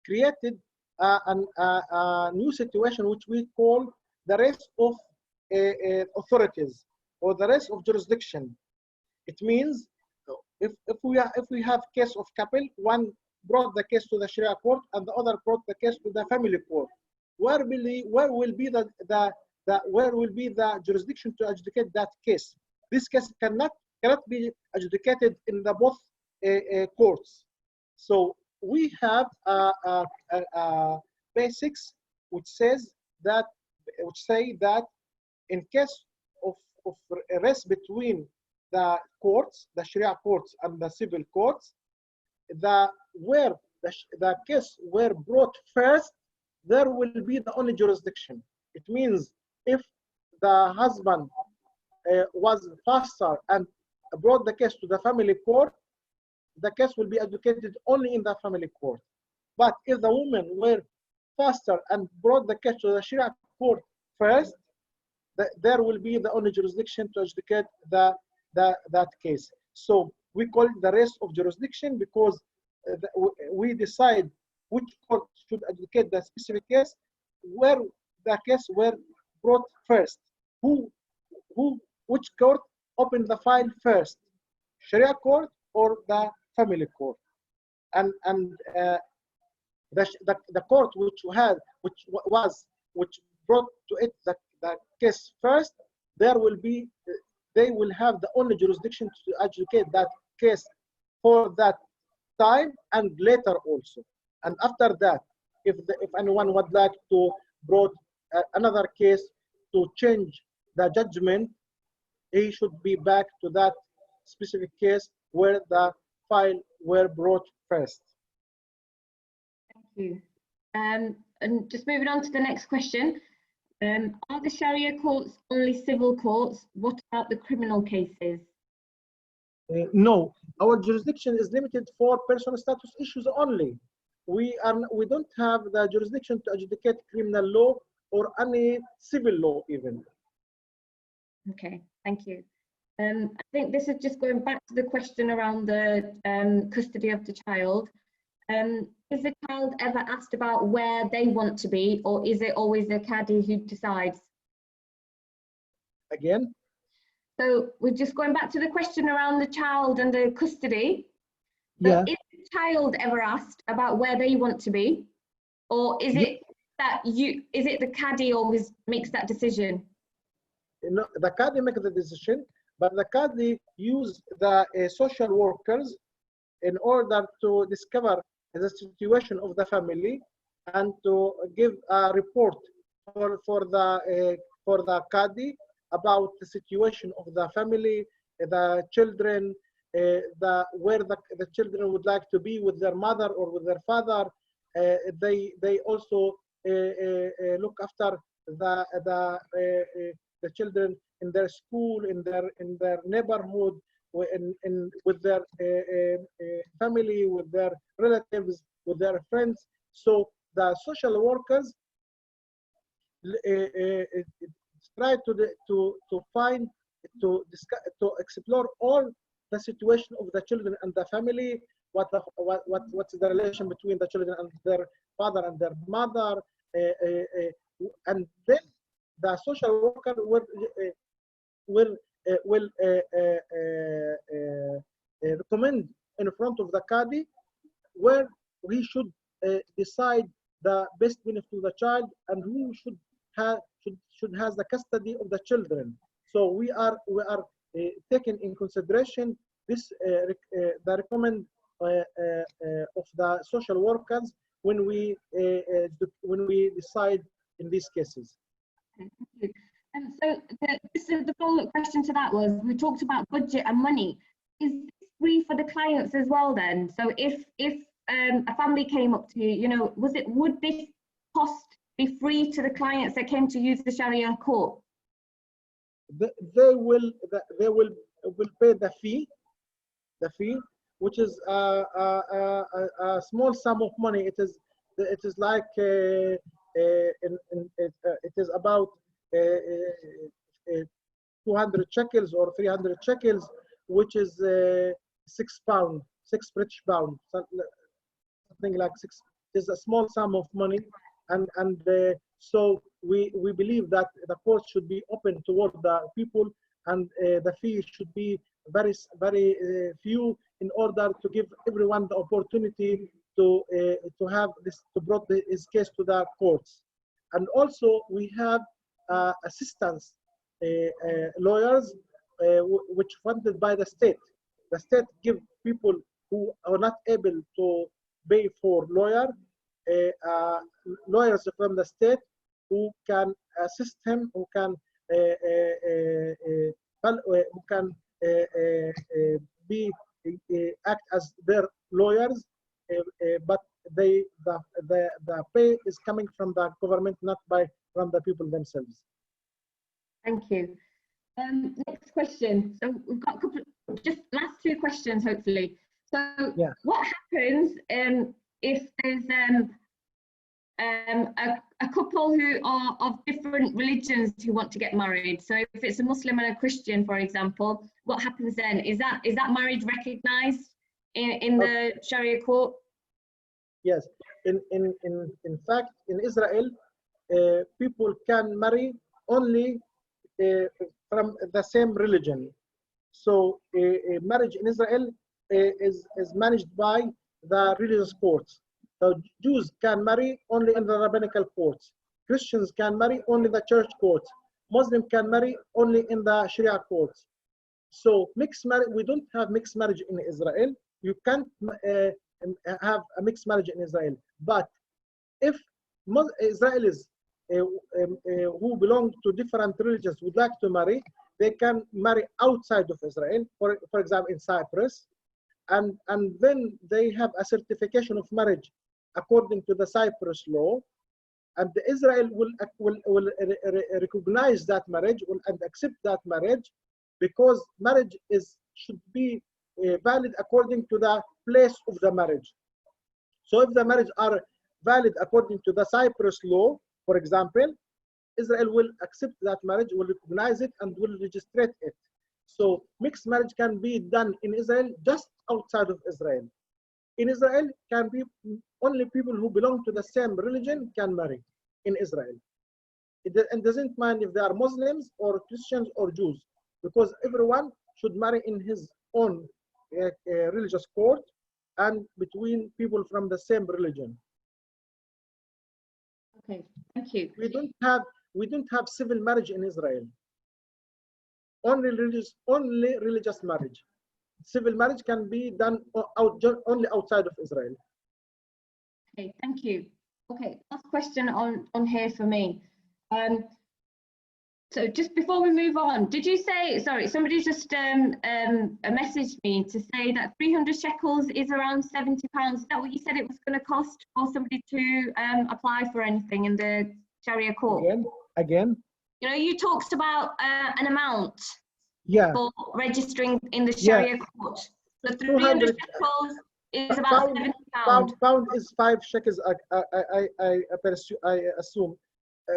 created a new situation which we call the race of authorities or the race of jurisdiction. It means if we have case of couple, one brought the case to the Sharia court and the other brought the case to the family court, where will be the jurisdiction to adjudicate that case? This case cannot be adjudicated in the both courts. So we have basics which say that in case of a race between the courts, the Sharia courts and the civil courts, where the case were brought first, there will be the only jurisdiction. It means if the husband was faster and brought the case to the family court, the case will be adjudicated only in the family court. But if the women were faster and brought the case to the Sharia court first, there will be the only jurisdiction to adjudicate that case. So we call it the race of jurisdiction because we decide which court should adjudicate the specific case, where the case were brought first. Which court opened the file first, Sharia court or the family court? And the court which brought to it the case first, they will have the only jurisdiction to adjudicate that case for that time and later also. And after that, if anyone would like to brought another case to change the judgment, he should be back to that specific case where the file were brought first. Thank you. And just moving on to the next question. Are the Sharia courts only civil courts? What about the criminal cases? No, our jurisdiction is limited for personal status issues only. We don't have the jurisdiction to adjudicate criminal law or any civil law even. Okay, thank you. I think this is just going back to the question around the custody of the child. Is the child ever asked about where they want to be, or is it always the Qadi who decides? Again? So we're just going back to the question around the child and the custody. So Yeah. is the child ever asked about where they want to be, or is it that the Qadi always makes that decision? No, the Qadi makes the decision, but the Qadi use the social workers in order to discover the situation of the family and to give a report for the Qadi about the situation of the family, the children, where the children would like to be with their mother or with their father. They also look after the children in their school, in their neighborhood, with their family, with their relatives, with their friends. So the social workers try to find, to explore all the situation of the children and the family. What's the relation between the children and their father and their mother, and then the social worker will recommend in front of the Qadi where he should decide the best benefit to the child and who should have the custody of the children. So we are taking in consideration this the recommend of the social workers when we decide in these cases. Thank you. And so the follow-up question to that was, we talked about budget and money. Is this free for the clients as well then? So if a family came up to you, would this cost be free to the clients that came to use the Sharia court? They will pay the fee, which is a small sum of money. It is like it is about 200 shekels or 300 shekels which is £6, 6 British pound, something like 6. Is a small sum of money, and so we believe that the court should be open toward the people, and the fee should be very few, in order to give everyone the opportunity to have this, to bring his case to the courts. And also we have assistance lawyers which funded by the state. The state give people who are not able to pay for lawyers from the state who can assist him, who can act as their lawyers, but the pay is coming from the government, not from the people themselves. Thank you. Next question. So we've got a couple, just last 2 questions, hopefully. So yeah. What happens if there's a couple who are of different religions who want to get married? So if it's a Muslim and a Christian, for example, what happens then? Is that marriage recognized in the Sharia court? Yes. In fact, in Israel, people can marry only from the same religion. So a marriage in Israel is managed by the religious courts. So Jews can marry only in the rabbinical courts. Christians can marry only the church courts. Muslims can marry only in the Sharia courts. So mixed marriage, we don't have mixed marriage in Israel. You can't have a mixed marriage in Israel. But if Israelis who belong to different religions would like to marry, they can marry outside of Israel, for example, in Cyprus, and then they have a certification of marriage according to the Cyprus law, and Israel will recognize that marriage and accept that marriage, because marriage should be valid according to the place of the marriage. So if the marriage are valid according to the Cyprus law, for example, Israel will accept that marriage, will recognize it, and will register it. So mixed marriage can be done in Israel just outside of Israel. In Israel, can be only people who belong to the same religion can marry in Israel. It doesn't mind if they are Muslims or Christians or Jews, because everyone should marry in his own religious court and between people from the same religion. Okay, thank you. We don't have civil marriage in Israel. Only religious marriage. Civil marriage can be done only outside of Israel. Okay, thank you. Okay, last question on here for me. So just before we move on, did you say, sorry, somebody just messaged me to say that 300 shekels is around £70. Is that what you said it was going to cost for somebody to apply for anything in the Sharia court? Again? You know, you talked about an amount for registering in the Sharia court. So 300 shekels is about £70. Pound is 5 shekels, I assume.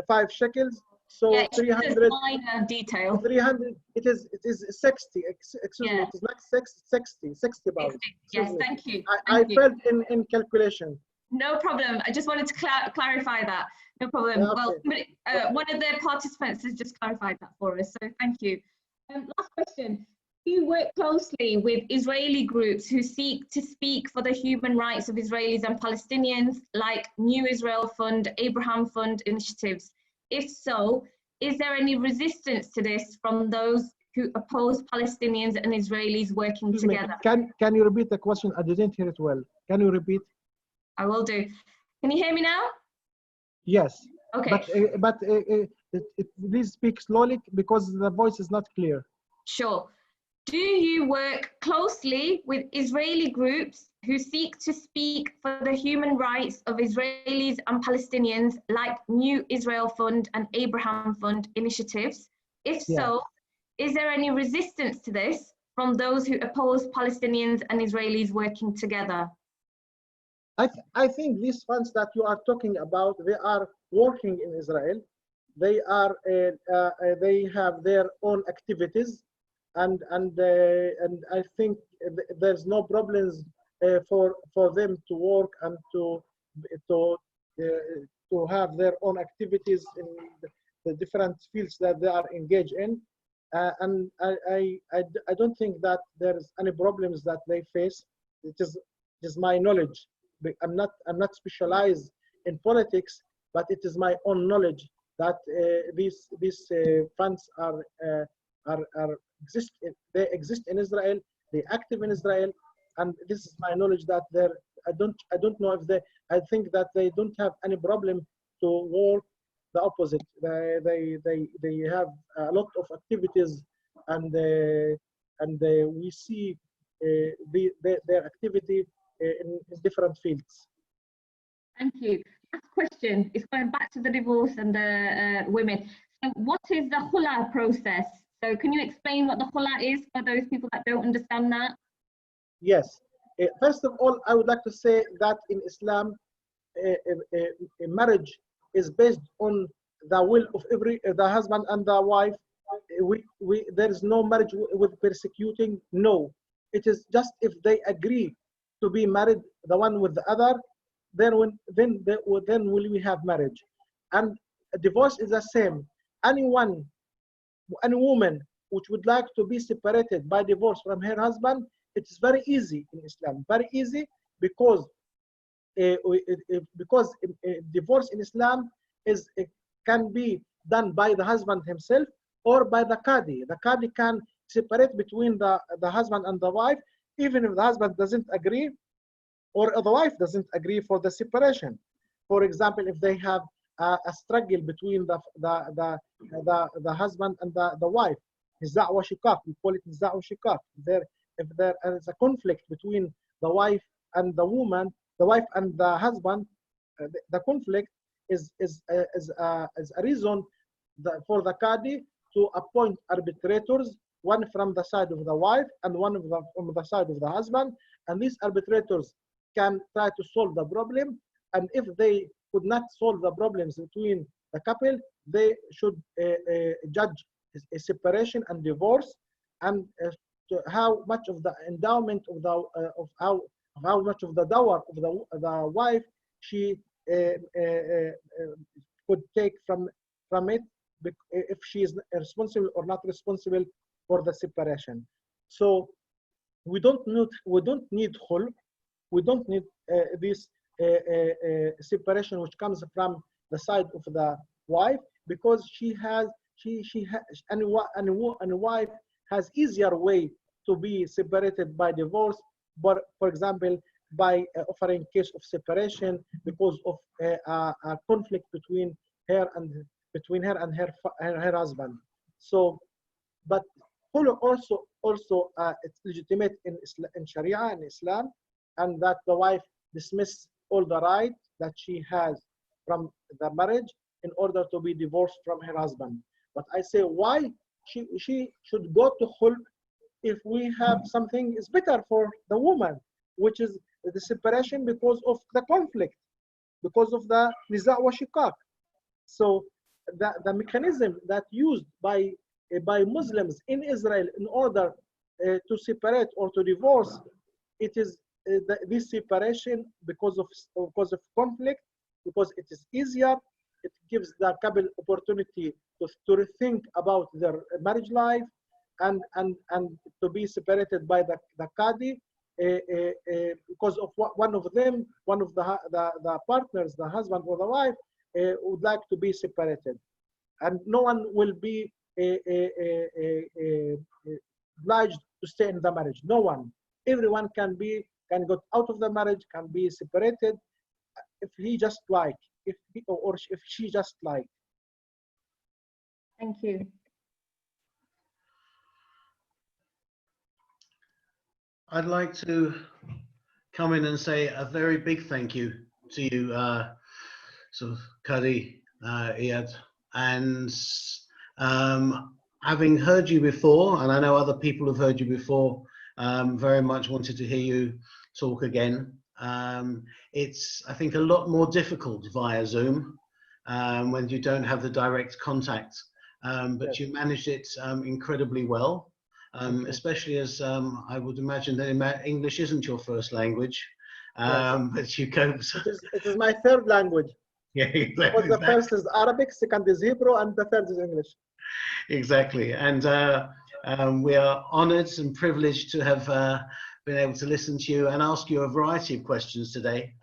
5 shekels. So yeah, 300 minor detail. 300. It is 60. Excuse me. It is not 60 pounds. Yes, thank you. I failed in calculation. No problem. I just wanted to clarify that. No problem. Yeah, well, okay. one of the participants has just clarified that for us. So thank you. Last question. Do you work closely with Israeli groups who seek to speak for the human rights of Israelis and Palestinians, like New Israel Fund, Abraham Fund initiatives? If so, is there any resistance to this from those who oppose Palestinians and Israelis working together? Can you repeat the question? I didn't hear it well. Can you repeat? I will do. Can you hear me now? Yes. Okay. But please speak slowly because the voice is not clear. Sure. Do you work closely with Israeli groups who seek to speak for the human rights of Israelis and Palestinians, like New Israel Fund and Abraham Fund initiatives? If so, is there any resistance to this from those who oppose Palestinians and Israelis working together? I think these funds that you are talking about, they are working in Israel. They have their own activities, and I think there's no problems for them to work and to have their own activities in the different fields that they are engaged in. And I don't think that there's any problems that they face. It is my knowledge. I'm not specialized in politics, but it is my own knowledge that these funds they exist in Israel. They active in Israel, and this is my knowledge that I don't know if I think that they don't have any problem to work. The opposite. They have a lot of activities, and we see their activity in different fields. Thank you. Last question is going back to the divorce and the women. So what is the khula process? So can you explain what the khula is for those people that don't understand that? Yes. First of all, I would like to say that in Islam, a marriage is based on the will of the husband and the wife. There is no marriage with persecuting. No, it is just if they agree to be married, the one with the other, then will we have marriage. And a divorce is the same. Any woman which would like to be separated by divorce from her husband, it is very easy in Islam. Very easy because divorce in Islam can be done by the husband himself or by the Qadi. The Qadi can separate between the husband and the wife, even if the husband doesn't agree or the wife doesn't agree for the separation. For example, if they have a struggle between the husband and the wife, niza' wa shiqaq, we call it niza' wa shiqaq. If there is a conflict between the wife and the woman, the wife and the husband, the conflict is a reason for the Qadi to appoint arbitrators, one from the side of the wife and one from the side of the husband, and these arbitrators can try to solve the problem. And if they could not solve the problems between the couple, they should judge a separation and divorce, and how much of the endowment of how much of the dower of the wife she could take from it, if she is responsible or not responsible for the separation. So we don't need khul, we don't need this separation which comes from the side of the wife, because and a wife has easier way to be separated by divorce, but for example by offering case of separation because of a conflict between her and her husband. So, but khulu also it's legitimate in Sharia and Islam, and that the wife dismiss all the right that she has from the marriage in order to be divorced from her husband. But I say, why she should go to khul if we have something is better for the woman, which is the separation because of the conflict, because of the niza' wa shiqaq. So the mechanism that used by Muslims in Israel in order to separate or to divorce, it is this separation because of conflict, because it is easier. It gives the couple opportunity to rethink about their marriage life and to be separated by the Qadi because of one of the partners, the husband or the wife, would like to be separated, and no one will be obliged to stay in the marriage. No one. Everyone can get out of the marriage, can be separated if he just like, if he or if she just like. Thank you. I'd like to come in and say a very big thank you to you, Qadi Iyad, and having heard you before, and I know other people have heard you before, very much wanted to hear you talk again. It's, I think, a lot more difficult via Zoom when you don't have the direct contact, but you managed it incredibly well. especially as I would imagine that English isn't your first language, but you cope. It is my third language. Yeah, Because the first is Arabic, second is Hebrew, and the third is English. Exactly, and we are honoured and privileged to have been able to listen to you and ask you a variety of questions today.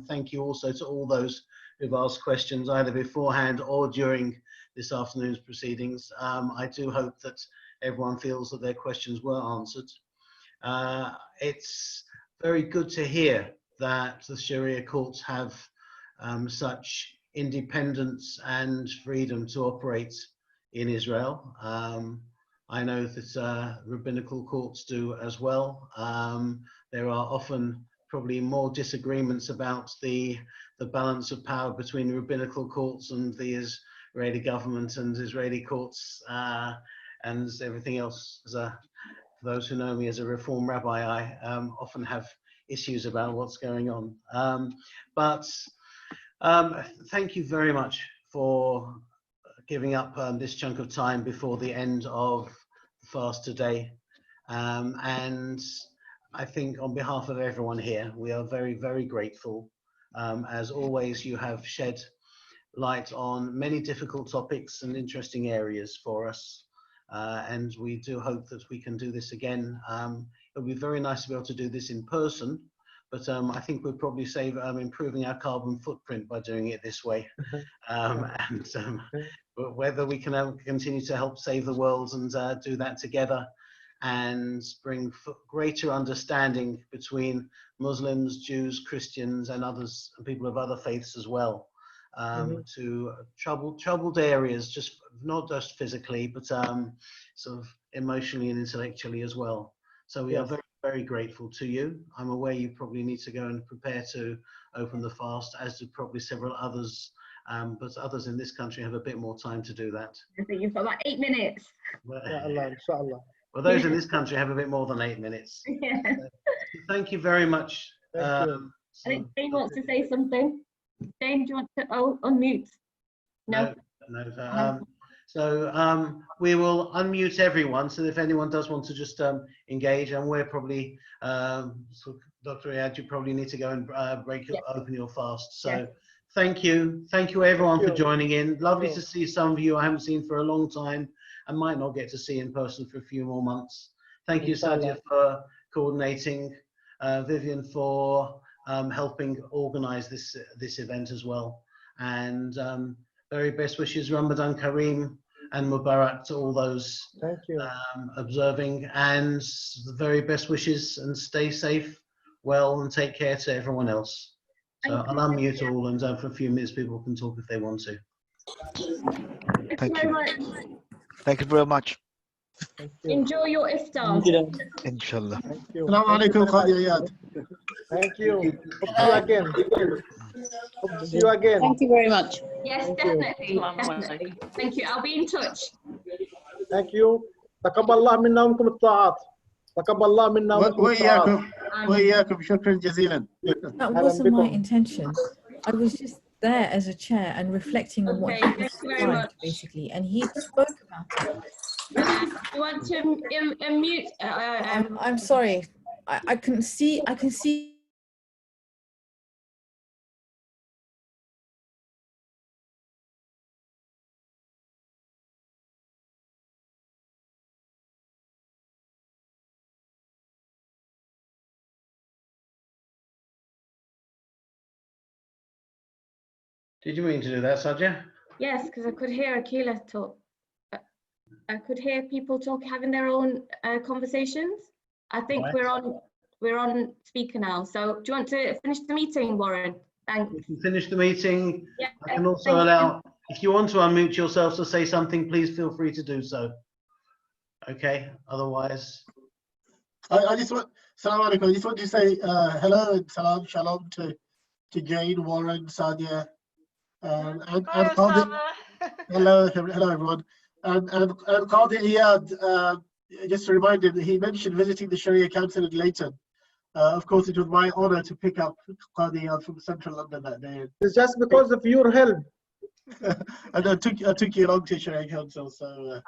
Thank you also to all those who've asked questions either beforehand or during this afternoon's proceedings. I do hope that everyone feels that their questions were answered. It's very good to hear that the Sharia courts have such independence and freedom to operate in Israel. I know that rabbinical courts do as well. There are often probably more disagreements about the balance of power between rabbinical courts and the Israeli government and Israeli courts and everything else. For those who know me as a Reform rabbi, I often have issues about what's going on. But thank you very much for giving up this chunk of time before the end of the fast today. And I think on behalf of everyone here, we are very, very grateful. As always, you have shed light on many difficult topics and interesting areas for us. And we do hope that we can do this again. It would be very nice to be able to do this in person, but I think we'll probably save improving our carbon footprint by doing it this way. But whether we can continue to help save the world and do that together and bring greater understanding between Muslims, Jews, Christians, and others, and people of other faiths as well, to troubled areas, just not just physically, but sort of emotionally and intellectually as well. So we are very, very grateful to you. I'm aware you probably need to go and prepare to open the fast, as do probably several others. But others in this country have a bit more time to do that. I think you've got like 8 minutes. Well, those in this country have a bit more than 8 minutes. Yeah. Thank you very much. Thank you. I think Jane wants to say something. Jane, do you want to unmute? No. So we will unmute everyone. So if anyone does want to just engage, and we're probably, so Dr. Iyad, you probably need to go and open your fast. So thank you everyone for joining in. Lovely to see some of you I haven't seen for a long time and might not get to see in person for a few more months. Thank you, Sadia, for coordinating, Vivian for helping organize this event as well, and very best wishes, Ramadan Kareem and Mubarak to all those observing, and the very best wishes, and stay safe, well, and take care to everyone else. So I'll unmute all, and for a few minutes people can talk if they want to. Thank you. Thank you very much. Enjoy your iftar. Inshallah. Assalamu alaikum, Qadi Iyad. Thank you. Hope to see you again. Hope to see you again. Thank you very much. Yes, definitely. Thank you. I'll be in touch. Thank you. تقبل الله منا ومنكم الطاعات. تقبل الله منا ومنكم الطاعات. وإياكم شكرا جزيلا. That wasn't my intention. I was just there as a chair and reflecting on what he described, basically, and he spoke about it. You want to mute? I'm sorry. I can see. Did you mean to do that, Sadia? Yes, because I could hear Akila talk. I could hear people having their own conversations. I think we're on speaker now. So do you want to finish the meeting, Warren? Thanks. We can finish the meeting. Yeah, I can also allow, if you want to unmute yourself to say something, please feel free to do so. Okay, otherwise. I just want, Assalamu alaikum, I just want to say hello and salam, shalom to Jane, Warren, Sadia, and Qadi. Hello everyone. And Qadi Iyad, just to remind him, he mentioned visiting the Sharia Council in Leighton. Of course, it was my honor to pick up Qadi Iyad from Central London that day. It's just because of your help. And I took you along to Sharia Council, so.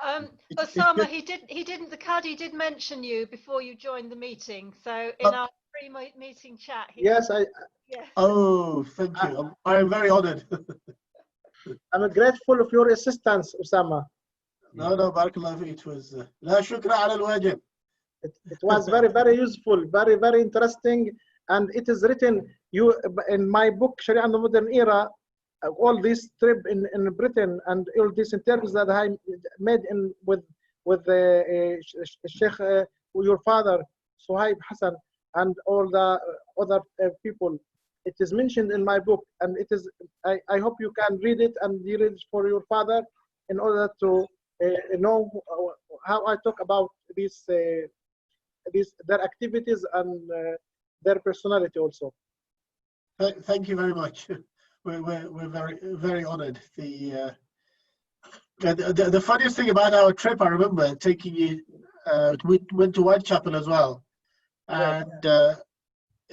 Osama, he didn't. The Qadi did mention you before you joined the meeting. So in our pre-meeting chat. Yes, Yes. Oh, thank you. I'm very honored. I'm grateful of your assistance, Osama. No, barakallah fi. It was لا شكر على الواجب. It was very, very useful, very, very interesting, and it is written in my book Sharia and the Modern Era. All this trip in Britain and all these interviews that I made with Sheikh, your father, Suhaib Hassan, and all the other people. It is mentioned in my book, and it is. I hope you can read it and read it for your father in order to know how I talk about their activities and their personality also. Thank you very much. We're very, very honored. The funniest thing about our trip, I remember taking you. We went to Whitechapel as well, and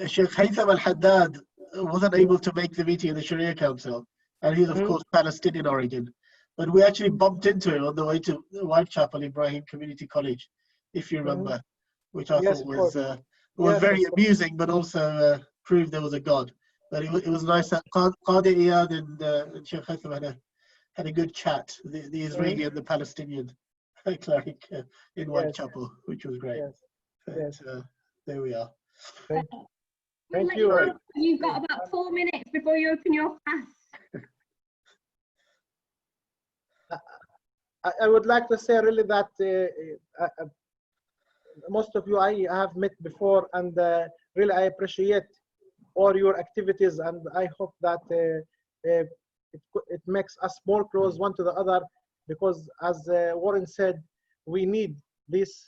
Sheikh Haytham al-Haddad wasn't able to make the meeting of the Sharia Council, and he's of course Palestinian origin. But we actually bumped into him on the way to Whitechapel Ibrahim Community College, if you remember, which I thought was very amusing, but also proved there was a God. But it was nice that Qadi Iyad and Sheikh Haytham had a good chat, the Israeli and the Palestinian cleric in Whitechapel, which was great. Yes. There we are. Thank you. You've got about 4 minutes before you open your fast. I would like to say really that most of you I have met before, and really I appreciate all your activities, and I hope that it makes us more close one to the other, because as Warren said, we need this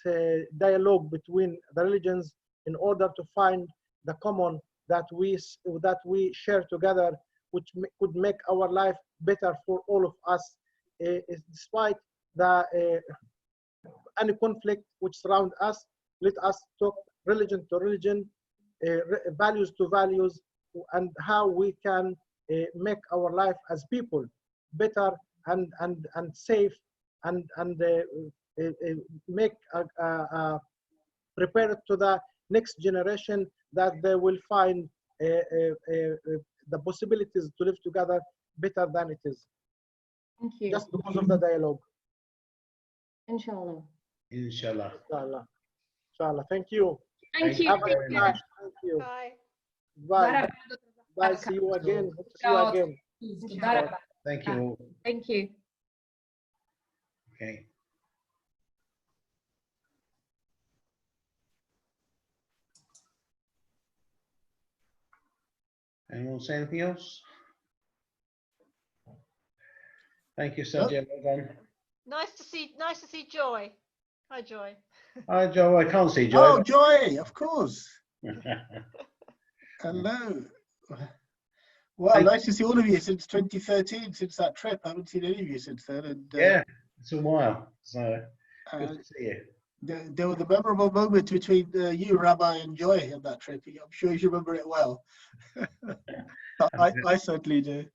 dialogue between the religions in order to find the common that we share together, which could make our life better for all of us, despite any conflict which surround us. Let us talk religion to religion, values to values, and how we can make our life as people better and safe, and make prepare to the next generation that they will find the possibilities to live together better than it is. Thank you. Just because of the dialogue. Inshallah. Inshallah. Inshallah. Inshallah. Thank you. Thank you. Have a good night. Thank you. Bye. Bye. Bye. See you again. Hope to see you again. Inshallah. Thank you all. Thank you. Okay. Anyone say anything else? Thank you, Sergio. Well done. Nice to see Joy. Hi, Joy. Hi, Joe. I can't see Joe. Oh, Joy, of course. Hello. Well, nice to see all of you since 2013, since that trip. I haven't seen any of you since then. And Yeah, it's a while. So good to see you. There was a memorable moment between you, Rabbi, and Joy on that trip. I'm sure you remember it well. I certainly do.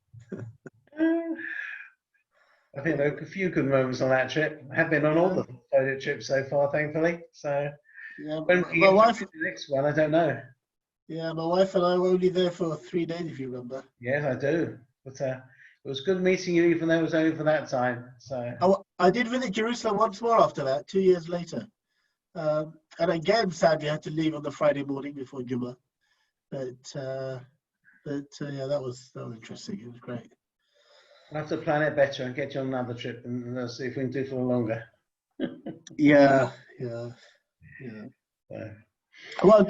I think there were a few good moments on that trip. I have been on all the FODIP trips so far, thankfully. So yeah, when we get to the next one, I don't know. Yeah, my wife and I were only there for 3 days, if you remember. Yes, I do. But it was good meeting you, even though it was only for that time. So I did visit Jerusalem once more after that, 2 years later. And again, sadly, I had to leave on the Friday morning before Jummah. But yeah, that was interesting. It was great. We'll have to plan it better and get you on another trip, and see if we can do it for longer. Yeah. Well,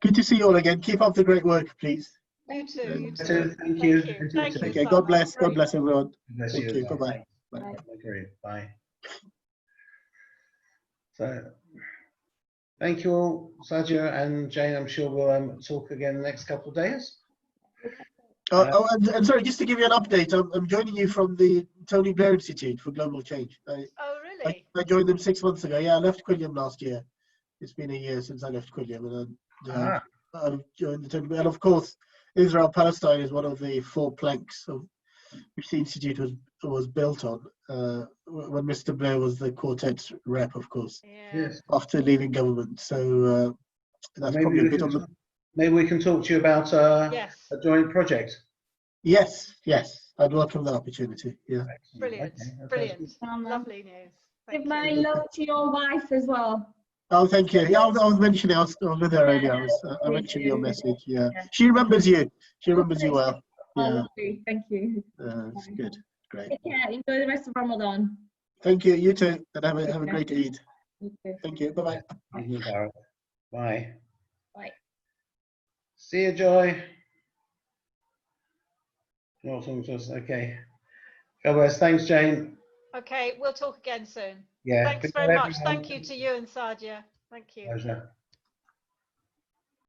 good to see you all again. Keep up the great work, please. You too. You Thank too. you. Thank you. Okay, God bless. God bless everyone. Bless Thank you. Bye-bye. Bye. Bye. So, thank you all, Sergio and Jane. I'm sure we'll talk again the next couple of days. And sorry, just to give you an update, I'm joining you from the Tony Blair Institute for Global Change. Oh, really? I joined them 6 months ago. Yeah, I left Quilliam last year. It's been a year since I left Quilliam, and I've joined the Tony Blair. And of course, Israel-Palestine is one of the 4 planks of which the Institute was was built on when Mr. Blair was the quartet's rep, of course, Yeah. Yes. after leaving government. So that's Maybe probably a we bit can on the. maybe we can talk to you about Yes. a joint project. Yes, yes, I'd welcome that opportunity. Yeah. Brilliant. Okay, that sounds Brilliant. good. Lovely news. Give Thank my you. love to your wife as well. Oh, thank you. Yeah, I was mentioning. I was with her earlier. I me mentioned your too. message. Yeah, Yeah. she remembers you. She remembers you well. Oh, Yeah, lovely. Thank you. it's good. Great. Take care. Enjoy the rest of Ramadan. Thank you. You too. And have a Okay. great Eid. You too. Thank you. Bye bye. Eid Mubarak. Bye. Bye. See you, Joy. Okay. God bless. Thanks, Jane. Okay, we'll talk again soon. Yeah. Thanks very much. Thank you to you and Sadia. Thank you. Pleasure.